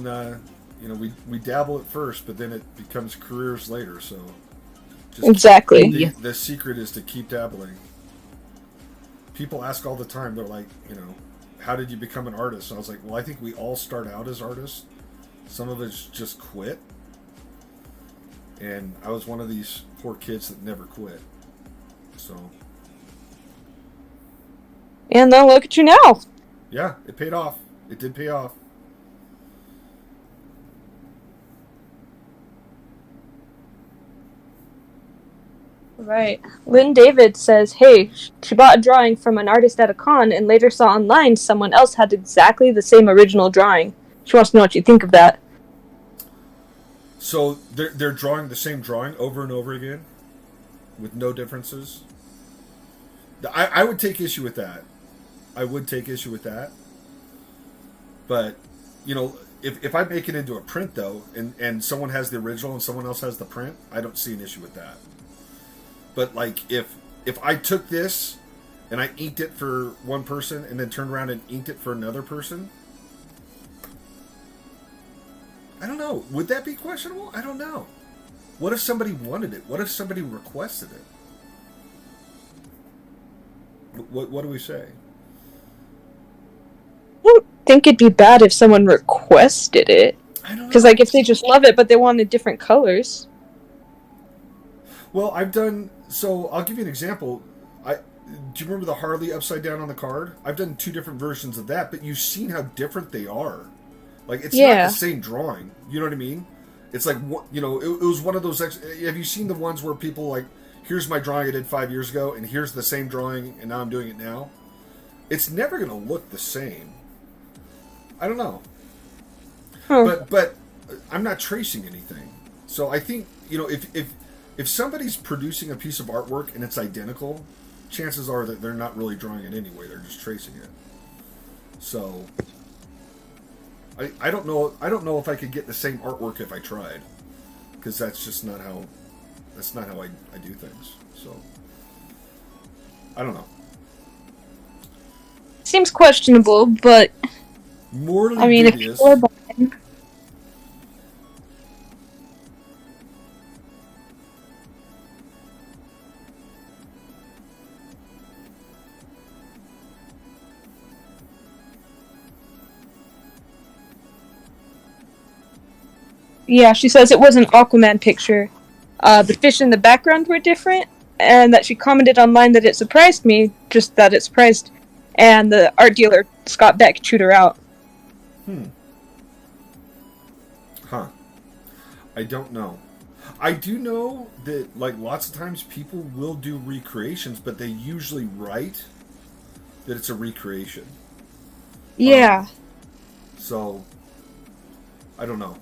we dabble at first, but then it becomes careers later. So just exactly. The secret is to keep dabbling. People ask all the time. They're like, how did you become an artist? And I was like, well, I think we all start out as artists. Some of us just quit. And I was one of these poor kids that never quit. So. And then look at you now. Yeah, it paid off. It did pay off. Right. Lynn David says, hey, she bought a drawing from an artist at a con and later saw online someone else had exactly the same original drawing. She wants to know what you think of that. So they're drawing the same drawing over and over again with no differences? I would take issue with that. I would take issue with that. But, you know, if I make it into a print, though, and someone has the original and someone else has the print, I don't see an issue with that. But, like, if I took this and I inked it for one person and then turned around and inked it for another person, I don't know. Would that be questionable? I don't know. What if somebody wanted it? What if somebody requested it? What do we say? I don't think it'd be bad if someone requested it. I don't know. Because, like, if they just love it, but they wanted different colors. Well, I've done... So, I'll give you an example. Do you remember the Harley upside down on the card? I've done 2 different versions of that, but you've seen how different they are. Like, it's not the same drawing. You know what I mean? It's like, you know, it was one of those... Have you seen the ones where people, like, here's my drawing I did 5 years ago, and here's the same drawing, and now I'm doing it now? It's never going to look the same. I don't know. But I'm not tracing anything. So I think, you know, if somebody's producing a piece of artwork and it's identical, chances are that they're not really drawing it anyway. They're just tracing it. So I don't know. I don't know if I could get the same artwork if I tried, because that's just not how. That's not how I do things. So I don't know. Seems questionable, but Morally I mean, dubious. if you're buying... Yeah, she says it was an Aquaman picture. The fish in the background were different, and that she commented online that it surprised me, just that it surprised, and the art dealer, Scott Beck, chewed her out. Huh. I don't know. I do know that, like, lots of times people will do recreations, but they usually write that it's a recreation. Yeah. So, I don't know.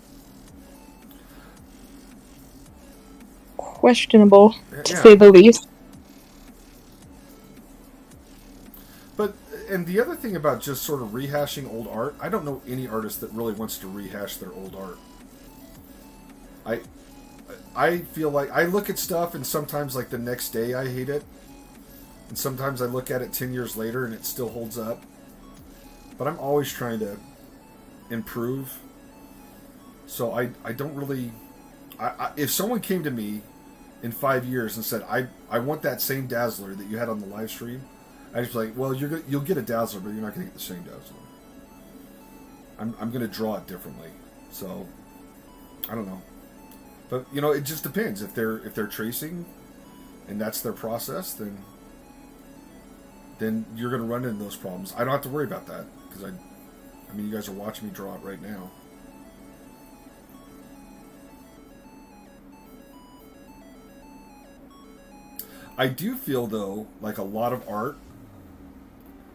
Questionable, to Yeah. say the least. But, and the other thing about just sort of rehashing old art, I don't know any artist that really wants to rehash their old art. I feel like I look at stuff and sometimes, like, the next day I hate it. And sometimes I look at it 10 years later and it still holds up. But I'm always trying to improve. So I don't really... if someone came to me in 5 years and said, I want that same Dazzler that you had on the live stream, I'd just be like, well, you'll get a Dazzler, but you're not going to get the same Dazzler. I'm going to draw it differently. So, I don't know. But, you know, it just depends. If they're tracing and that's their process, then you're going to run into those problems. I don't have to worry about that because I mean, you guys are watching me draw it right now. I do feel, though, like a lot of art,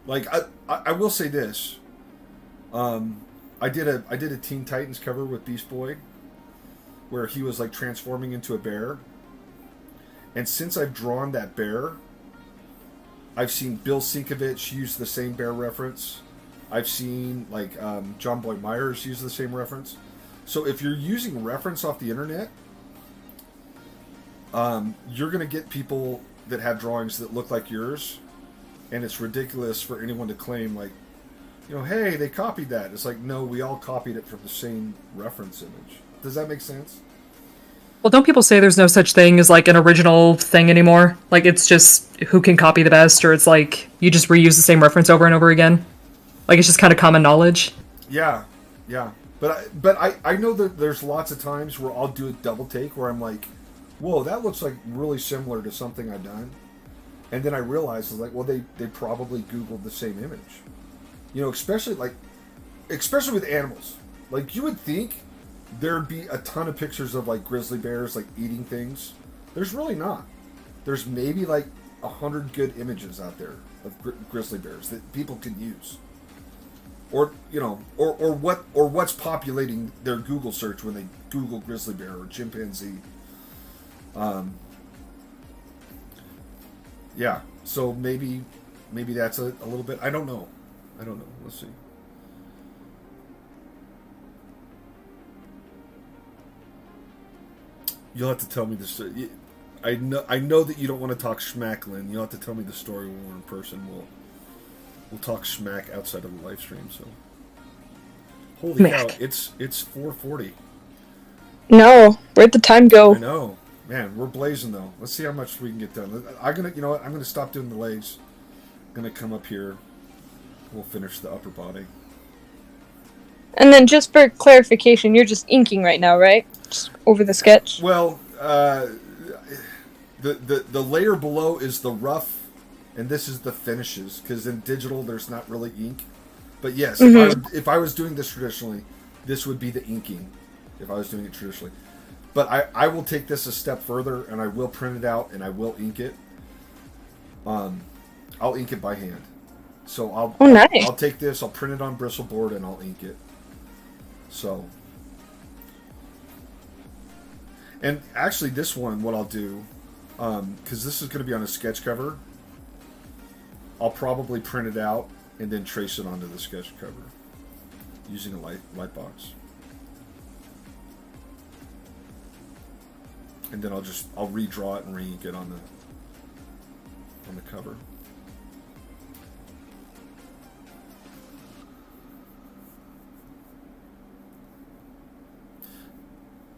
like I will say this, I did a Teen Titans cover with Beast Boy where he was, like, transforming into a bear, and since I've drawn that bear, I've seen Bill Sienkiewicz use the same bear reference. I've seen, like, John Boy Myers use the same reference. So if you're using reference off the internet, you're going to get people that have drawings that look like yours, and it's ridiculous for anyone to claim, like, you know, hey, they copied that. It's like, no, we all copied it from the same reference image. Does that make sense? Well, don't people say there's no such thing as, like, an original thing anymore? Like, it's just who can copy the best, or it's like you just reuse the same reference over and over again? Like, it's just kind of common knowledge? Yeah. But I know that there's lots of times where I'll do a double take where I'm like, whoa, that looks like really similar to something I've done. And then I realize, like, well, they probably Googled the same image. You know, especially with animals. Like, you would think there'd be a ton of pictures of, like, grizzly bears, like, eating things. There's really not. there's maybe like 100 good images out there of grizzly bears that people can use, or what's populating their Google search when they Google grizzly bear or chimpanzee. Yeah, so maybe that's a little bit. I don't know. Let's see. You'll have to tell me this. I know that you don't want to talk schmack, Lynn. You'll have to tell me the story when we're in person. We'll talk schmack outside of the live stream. So, holy cow! It's 4:40. No, where'd the time go? I know, man. We're blazing though. Let's see how much we can get done. I'm gonna stop doing the legs. I'm gonna come up here. We'll finish the upper body. And then, just for clarification, you're just inking right now, right? Just over the sketch. Well, the layer below is the rough, and this is the finishes. Because in digital, there's not really ink. But yes, if I was doing this traditionally, this would be the inking. If I was doing it traditionally, but I will take this a step further, and I will print it out, and I will ink it. I'll ink it by hand. So nice. I'll take this, I'll print it on bristle board, and I'll ink it. So, and actually this one, what I'll do, because this is going to be on a sketch cover, I'll probably print it out and then trace it onto the sketch cover using a light box. And then I'll redraw it and re-ink it on the cover.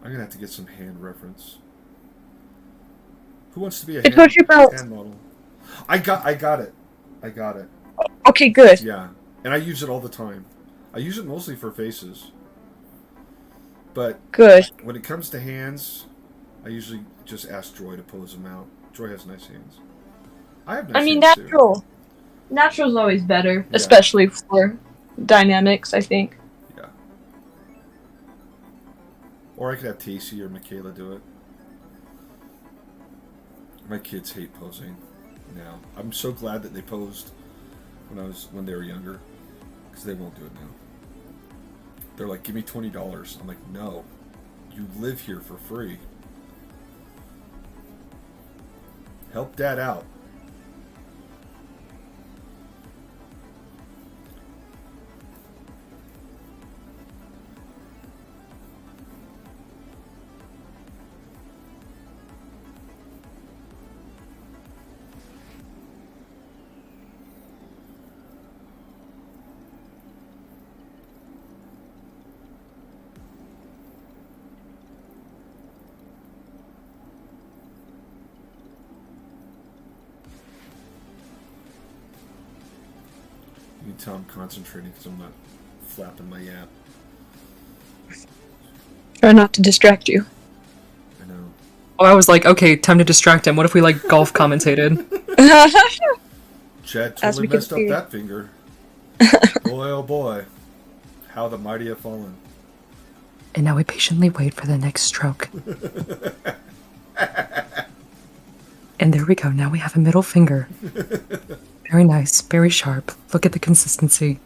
I'm gonna have to get some hand reference. Who wants to be a hand model? I got it. Okay, good. Yeah, and I use it all the time. I use it mostly for faces. But good. When it comes to hands, I usually just ask Joy to pose them out. Joy has nice hands. I have nice hands natural. Too. Natural's always better, especially for dynamics, I think. Yeah. Or I could have Tacey or Michaela do it. My kids hate posing now. I'm so glad that they posed when they were younger, because they won't do it now. They're like, give me $20. I'm like, no, you live here for free. Help Dad out. You can tell I'm concentrating because I'm not flapping my yap. Try not to distract you. I know. Oh, I was like, okay, time to distract him. What if we, like, golf commentated? Chad totally messed up that finger. Boy, oh boy. How the mighty have fallen. And now we patiently wait for the next stroke. And there we go. Now we have a middle finger. Very nice. Very sharp. Look at the consistency.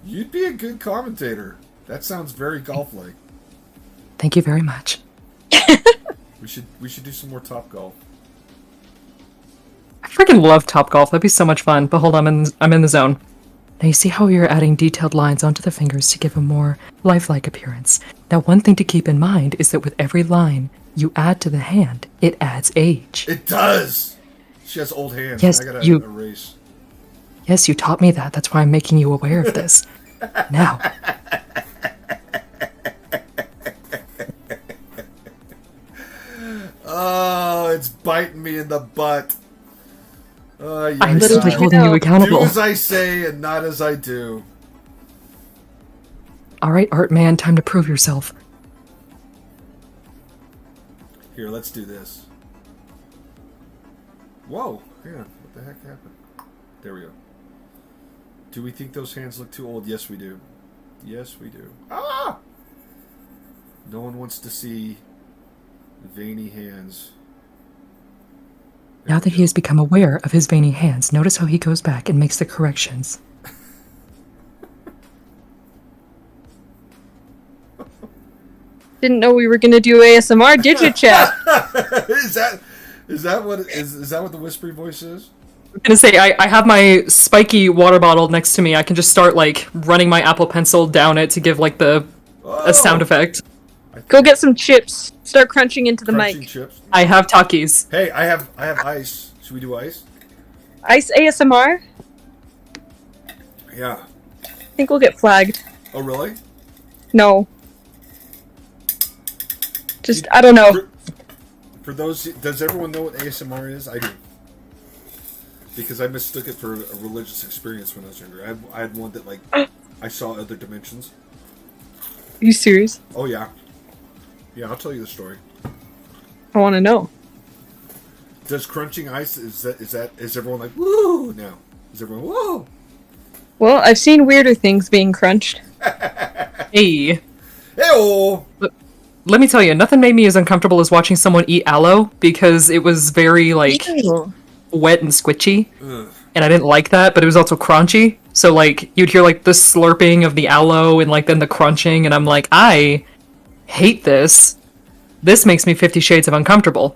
You'd be a good commentator. That sounds very golf-like. Thank you very much. We should do some more Top Golf. I freaking love Topgolf. That'd be so much fun. But hold on, I'm in the zone. Now you see how we are adding detailed lines onto the fingers to give a more lifelike appearance. Now one thing to keep in mind is that with every line you add to the hand, it adds age. It does! She has old hands. Yes, I gotta erase. Yes, you taught me that. That's why I'm making you aware of this. Now. Oh, it's biting me in the butt. I'm literally holding you accountable. Do as I say and not as I do. Alright, Art Man, time to prove yourself. Here, let's do this. Whoa, hang on. What the heck happened? There we go. Do we think those hands look too old? Yes, we do. Yes, we do. Ah! No one wants to see veiny hands Now that he has become aware of his veiny hands, notice how he goes back and makes the corrections. Didn't know we were gonna do ASMR, did you, chat? is that what the whispery voice is? I'm gonna say, I have my spiky water bottle next to me. I can just start, like, running my Apple Pencil down it to give, like, a sound effect. Go get some chips. Start crunching into the Crunching mic. chips. I have Takis. Hey, I have ice. Should we do ice? Ice ASMR? Yeah. I think we'll get flagged. Oh, really? No. Just, I don't know. For those, does everyone know what ASMR is? I do. Because I mistook it for a religious experience when I was younger. I had one that, like, I saw other dimensions. Are you serious? Oh, yeah. Yeah, I'll tell you the story. I want to know. Does crunching ice, is everyone like, woo, now? Is everyone, woo? Well, I've seen weirder things being crunched. Hey. Hey-oh! Let me tell you, nothing made me as uncomfortable as watching someone eat aloe, because it was very, like, Ew. wet and squishy. Ugh. And I didn't like that, but it was also crunchy. So, like, you'd hear, like, the slurping of the aloe and, like, then the crunching, and I'm like, I hate this. This makes me 50 Shades of uncomfortable.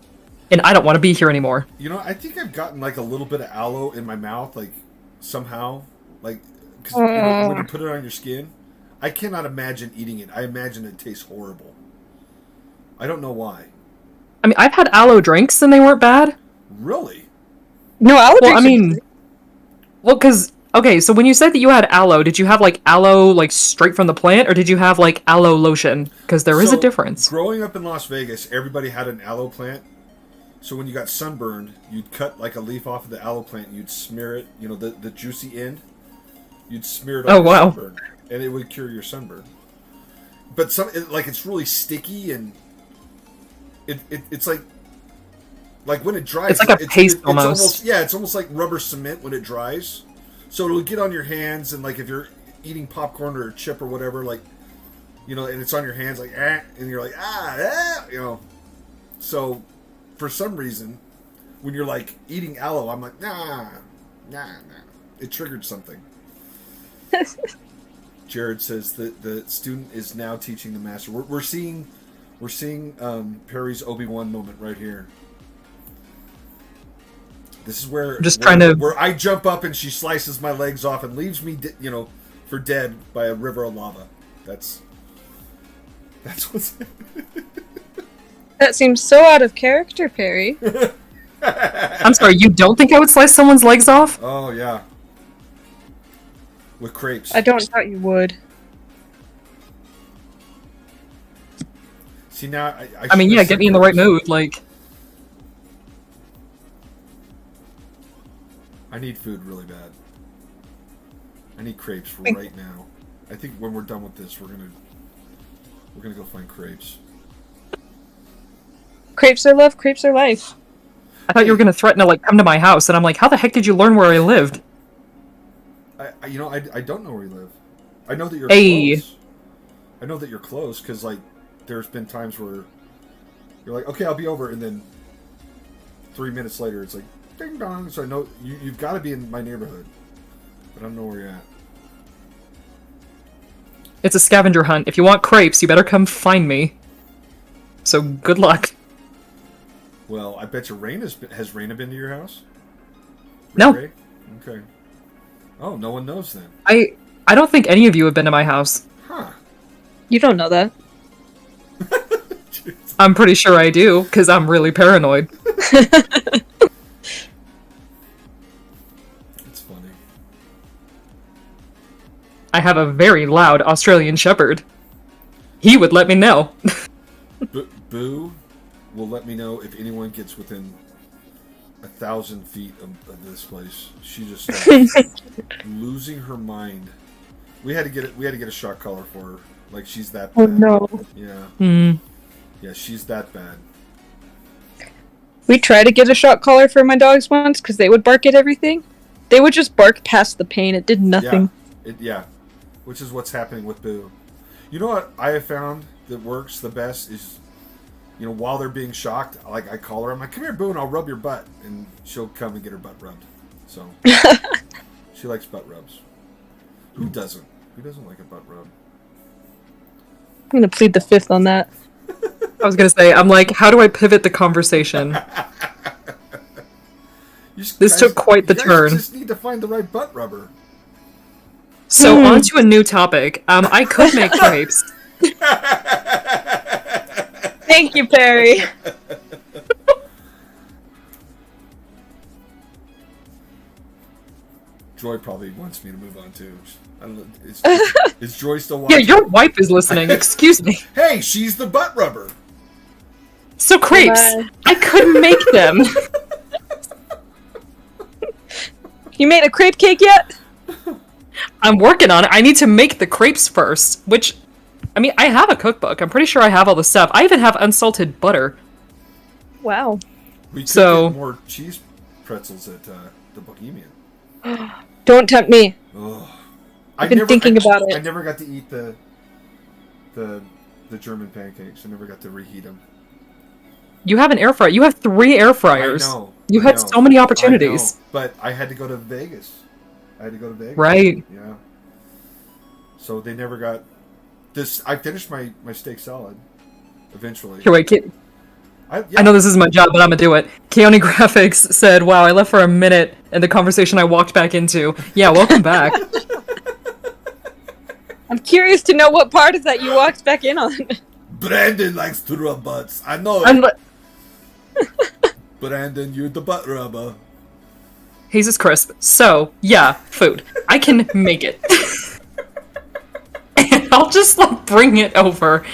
And I don't want to be here anymore. You know, I think I've gotten, like, a little bit of aloe in my mouth, like, somehow. Like, because when you put it on your skin, I cannot imagine eating it. I imagine it tastes horrible. I don't know why. I mean, I've had aloe drinks, and they weren't bad. Really? No, allergies. Well, I mean... Well, because... Okay, so when you said that you had aloe, did you have, like, aloe, like, straight from the plant, or did you have, like, aloe lotion? Because there is a difference. Growing up in Las Vegas, everybody had an aloe plant. So when you got sunburned, you'd cut, like, a leaf off of the aloe plant, and you'd smear it, you know, the juicy end. You'd smear it on your sunburn, and it would cure your sunburn. But it's really sticky, and it's like when it dries, it's like a paste almost. It's almost like rubber cement when it dries. So it'll get on your hands, and like if you're eating popcorn or a chip or whatever, like, you know, and it's on your hands, like, and you're like, you know. So for some reason, when you're like eating aloe, I'm like, nah. It triggered something. Jared says that the student is now teaching the master. We're seeing Perry's Obi-Wan moment right here. This is where I jump up and she slices my legs off and leaves me, for dead by a river of lava. That's what's. That seems so out of character, Perry. I'm sorry, you don't think I would slice someone's legs off? Oh yeah. With crepes. I don't thought you would. See now, I mean, yeah, get me in the right mood, like. I need food really bad. I need crepes right now. I think when we're done with this, we're gonna go find crepes. Crepes are love, crepes are life. I thought you were gonna threaten to, like, come to my house, and I'm like, how the heck did you learn where I lived? I don't know where you live. I know that you're close. I know that you're close because, like, there's been times where you're like, okay, I'll be over, and then 3 minutes later, it's like, ding dong. So I know you've got to be in my neighborhood, but I don't know where you're at. It's a scavenger hunt. If you want crepes, you better come find me. So good luck. Well, I bet you has Raina been to your house? No. Ray? Okay. Oh, no one knows then. I don't think any of you have been to my house. Huh. You don't know that. I'm pretty sure I do, because I'm really paranoid. It's funny. I have a very loud Australian Shepherd. He would let me know. Boo will let me know if anyone gets within 1,000 feet of this place. She just starts losing her mind. We had to get a shot collar for her. Like, she's that bad. Oh no. Yeah. Yeah, she's that bad. We tried to get a shock collar for my dogs once because they would bark at everything. They would just bark past the pain. It did nothing. Yeah. Which is what's happening with Boo. You know what I have found that works the best is, while they're being shocked, like I call her, I'm like, come here, Boone, I'll rub your butt, and she'll come and get her butt rubbed. So she likes butt rubs. Who doesn't? Who doesn't like a butt rub? I'm gonna plead the fifth on that. I was gonna say, I'm like, how do I pivot the conversation? This took quite the turn. You just need to find the right butt rubber. So on to a new topic. I could make crepes. Thank you, Perry. Joy probably wants me to move on too. I don't know, is Joy still Yeah, watching? your wife is listening. Excuse me. Hey, she's the butt rubber. So crepes, I could make them. You made a crepe cake yet? I'm working on it. I need to make the crepes first, which, I mean, I have a cookbook. I'm pretty sure I have all the stuff. I even have unsalted butter. Wow. We could get more cheese pretzels at the Bohemian. Don't tempt me. Ugh. I've been thinking about it. I never got to eat the German pancakes. I never got to reheat them. You have an air fryer. You have 3 air fryers. I know. You had so many opportunities. I know, but I had to go to Vegas. Right. Yeah. So they never got this. I finished my steak salad eventually. Here, wait, I know this is my job, but I'm gonna do it. Keone Graphics said, wow, I left for a minute in the conversation I walked back into. Yeah, welcome back. I'm curious to know what part of that you walked back in on. Brandon likes to rub butts. I know it. Brandon, you're the butt rubber. Jesus Crisp. So, yeah, food. I can make it. And I'll just, bring it over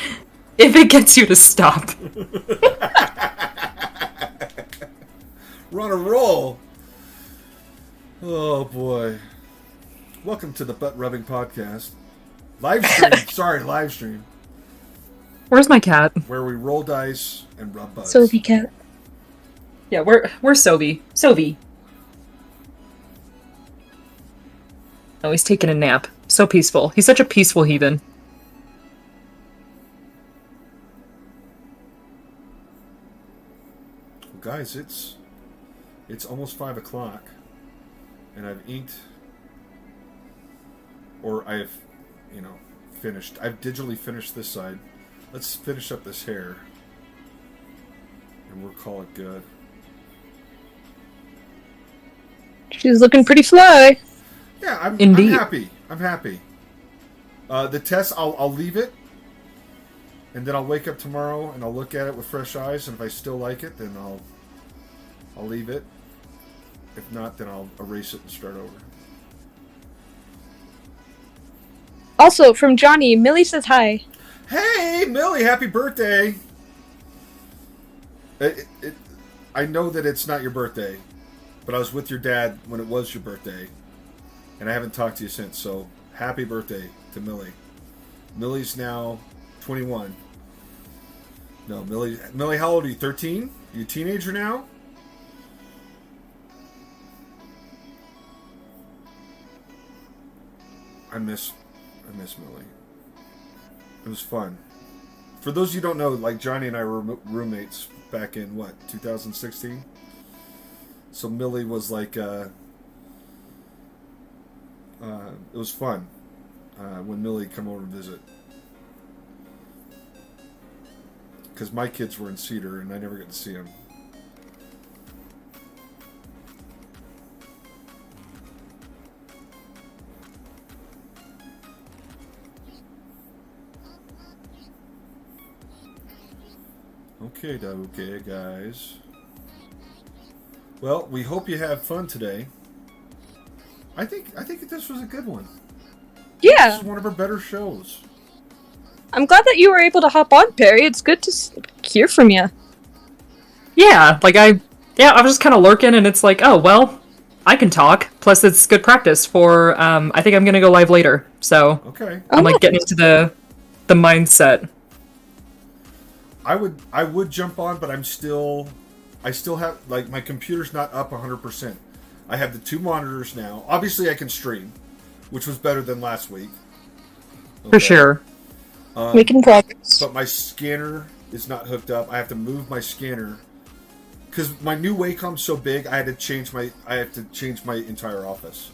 if it gets you to stop. We're on a roll. Oh, boy. Welcome to the Butt Rubbing Podcast. Live stream. Where's my cat? Where we roll dice and rub butts. Sophie cat. Yeah, where's Sophie? Sophie. Oh, he's taking a nap. So peaceful. He's such a peaceful heathen. Well, guys, it's almost 5 o'clock, and I've inked, or I've, finished. I've digitally finished this side. Let's finish up this hair, and we'll call it good. She's looking pretty fly. Yeah, I'm happy. I'm happy. The test, I'll leave it, and then I'll wake up tomorrow and I'll look at it with fresh eyes, and if I still like it, then I'll leave it. If not, then I'll erase it and start over. Also, from Johnny, Millie says hi. Hey, Millie, happy birthday! I know that it's not your birthday, but I was with your dad when it was your birthday, and I haven't talked to you since, so happy birthday to Millie. Millie's now 21. No, Millie, how old are you? 13? You a teenager now? I miss Millie. It was fun. For those of you who don't know, Johnny and I were roommates back in, 2016? So Millie was it was fun when Millie come over to visit. Because my kids were in Cedar and I never got to see them. Okay, guys. Well, we hope you have fun today. I think this was a good one. Yeah. This is one of our better shows. I'm glad that you were able to hop on, Perry. It's good to hear from you. Yeah, I was just kind of lurking, and it's oh, well, I can talk. Plus, it's good practice for, I think I'm going to go live later. So, okay. I'm, getting into the mindset. I would jump on, but I still have, my computer's not up 100%. I have the 2 monitors now. Obviously, I can stream, which was better than last week. Okay. For sure. Making progress. But my scanner is not hooked up. I have to move my scanner because my new Wacom's so big. I have to change my entire office.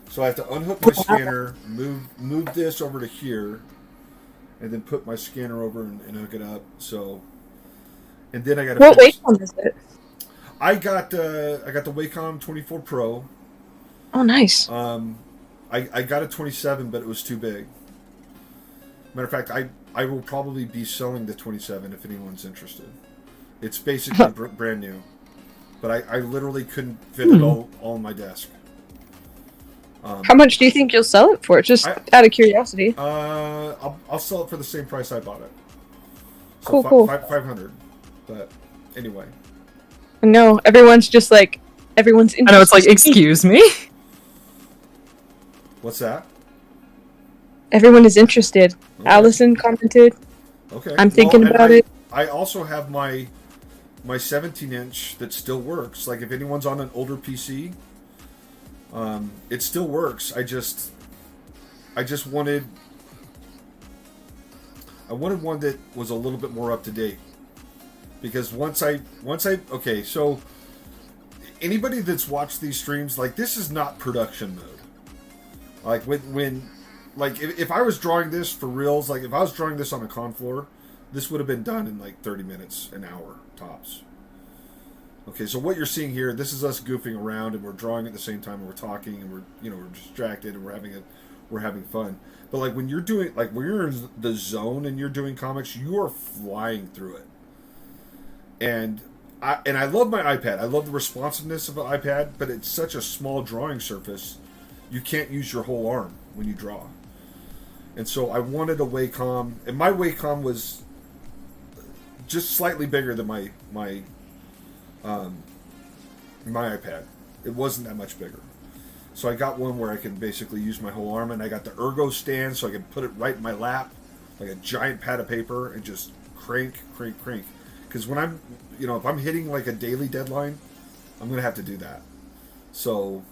So I have to unhook my scanner, move this over to here, and then put my scanner over and hook it up. So, and then I got to. What Wacom is it? I got the Wacom 24 Pro. Oh, nice. I got a 27, but it was too big. Matter of fact, I will probably be selling the 27 if anyone's interested. It's basically brand new, but I literally couldn't fit it all on my desk. How much do you think you'll sell it for? Just out of curiosity. I'll sell it for the same price I bought it. Cool, So cool. 500. But anyway. No, everyone's just like, everyone's interested. I know, it's like, excuse me? What's that? Everyone is interested. Okay. Allison commented. Okay. I'm thinking about it. I also have my 17-inch that still works. Like, if anyone's on an older PC, it still works. I just wanted one that was a little bit more up to date. Because once I okay, so anybody that's watched these streams, like, this is not production mode. Like when like if I was drawing this for reals, like if I was drawing this on a con floor, this would have been done in like 30 minutes, an hour tops. Okay, so what you're seeing here, this is us goofing around and we're drawing at the same time and we're talking and we're distracted and we're having fun. But like when you're doing, like when you're in the zone and you're doing comics, you are flying through it. And I love my iPad. I love the responsiveness of an iPad, but it's such a small drawing surface, you can't use your whole arm when you draw. And so I wanted a Wacom, and my Wacom was just slightly bigger than my iPad. It wasn't that much bigger. So I got one where I can basically use my whole arm, and I got the ergo stand so I can put it right in my lap, like a giant pad of paper, and just crank. Because when I'm, if I'm hitting like a daily deadline, I'm going to have to do that. So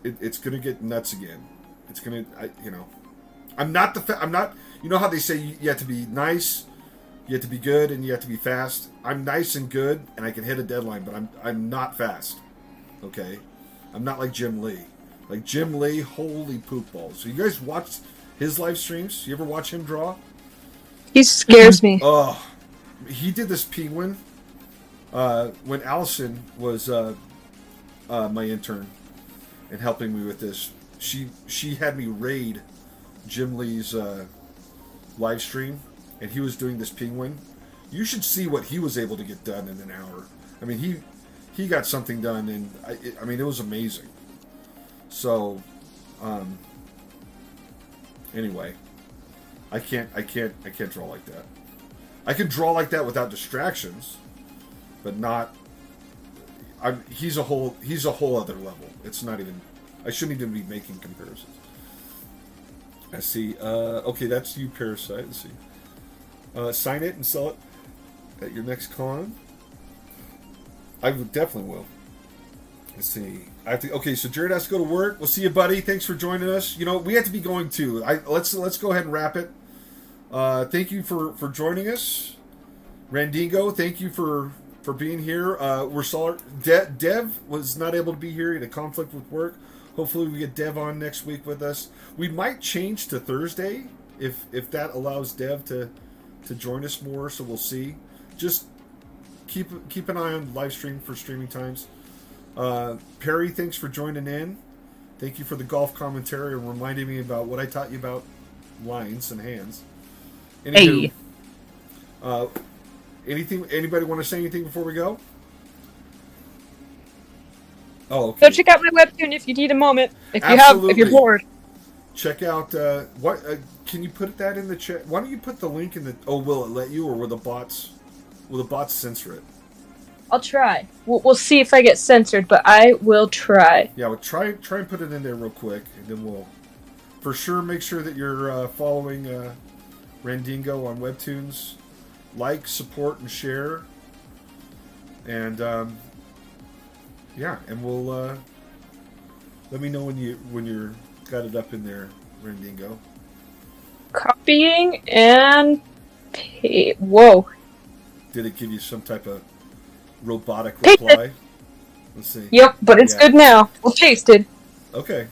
it's going to get nuts again. It's going to, I'm not, how they say you have to be nice, you have to be good, and you have to be fast. I'm nice and good, and I can hit a deadline, but I'm not fast. Okay? I'm not like Jim Lee. Like Jim Lee, holy poop balls. So you guys watch his live streams? You ever watch him draw? He scares me. Oh, he did this penguin when Allison was my intern and helping me with this. She had me raid Jim Lee's live stream, and he was doing this penguin. You should see what he was able to get done in an hour. I mean, he got something done, and it was amazing. So, anyway, I can't draw like that. I can draw like that without distractions, but not. He's a whole other level. It's not even. I shouldn't even be making comparisons. I see. Okay, that's you, Parasite. Let's see. Sign it and sell it at your next con. I would definitely will. Let's see. Okay, so Jared has to go to work. We'll see you, buddy. Thanks for joining us. We have to be going too. Let's go ahead and wrap it. Thank you for joining us, Randingo. Thank you for being here. We're sorry. Dev was not able to be here. He had a conflict with work. Hopefully we get Dev on next week with us. We might change to Thursday if that allows Dev to join us more. So we'll see. Just keep an eye on the live stream for streaming times. Perry, thanks for joining in. Thank you for the golf commentary and reminding me about what I taught you about lines and hands. Anywho, anybody want to say anything before we go? Oh, okay. Go check out my webtoon if you need a moment. If you're bored. Check out what can you put that in the chat? Why don't you put the link in the? Oh, will it let you, or will the bots censor it? I'll try. We'll see if I get censored, but I will try. Yeah, well, try and put it in there real quick, and then we'll for sure make sure that you're following Randingo on Webtoons. Like, support, and share. And and we'll let me know when you're got it up in there, Randingo. Copying and whoa. did it give you some type of robotic Taste it. reply? Let's see. Yep, but it's good now. Well, tasted. Okay.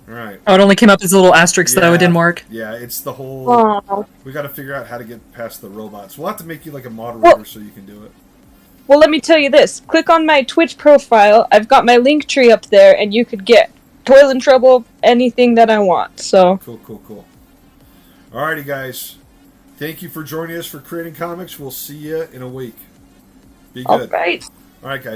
All right. Oh, it only came up as a little asterisk though. It didn't work. Yeah, it's the whole. Oh. We got to figure out how to get past the robots. We'll have to make you like a moderator so you can do it. Well, let me tell you this. Click on my Twitch profile. I've got my link tree up there, and you could get Toilet Trouble, anything that I want. So Cool. Alrighty, guys. Thank you for joining us for Creating Comics. We'll see you in a week. Be good. all right. All right, guys.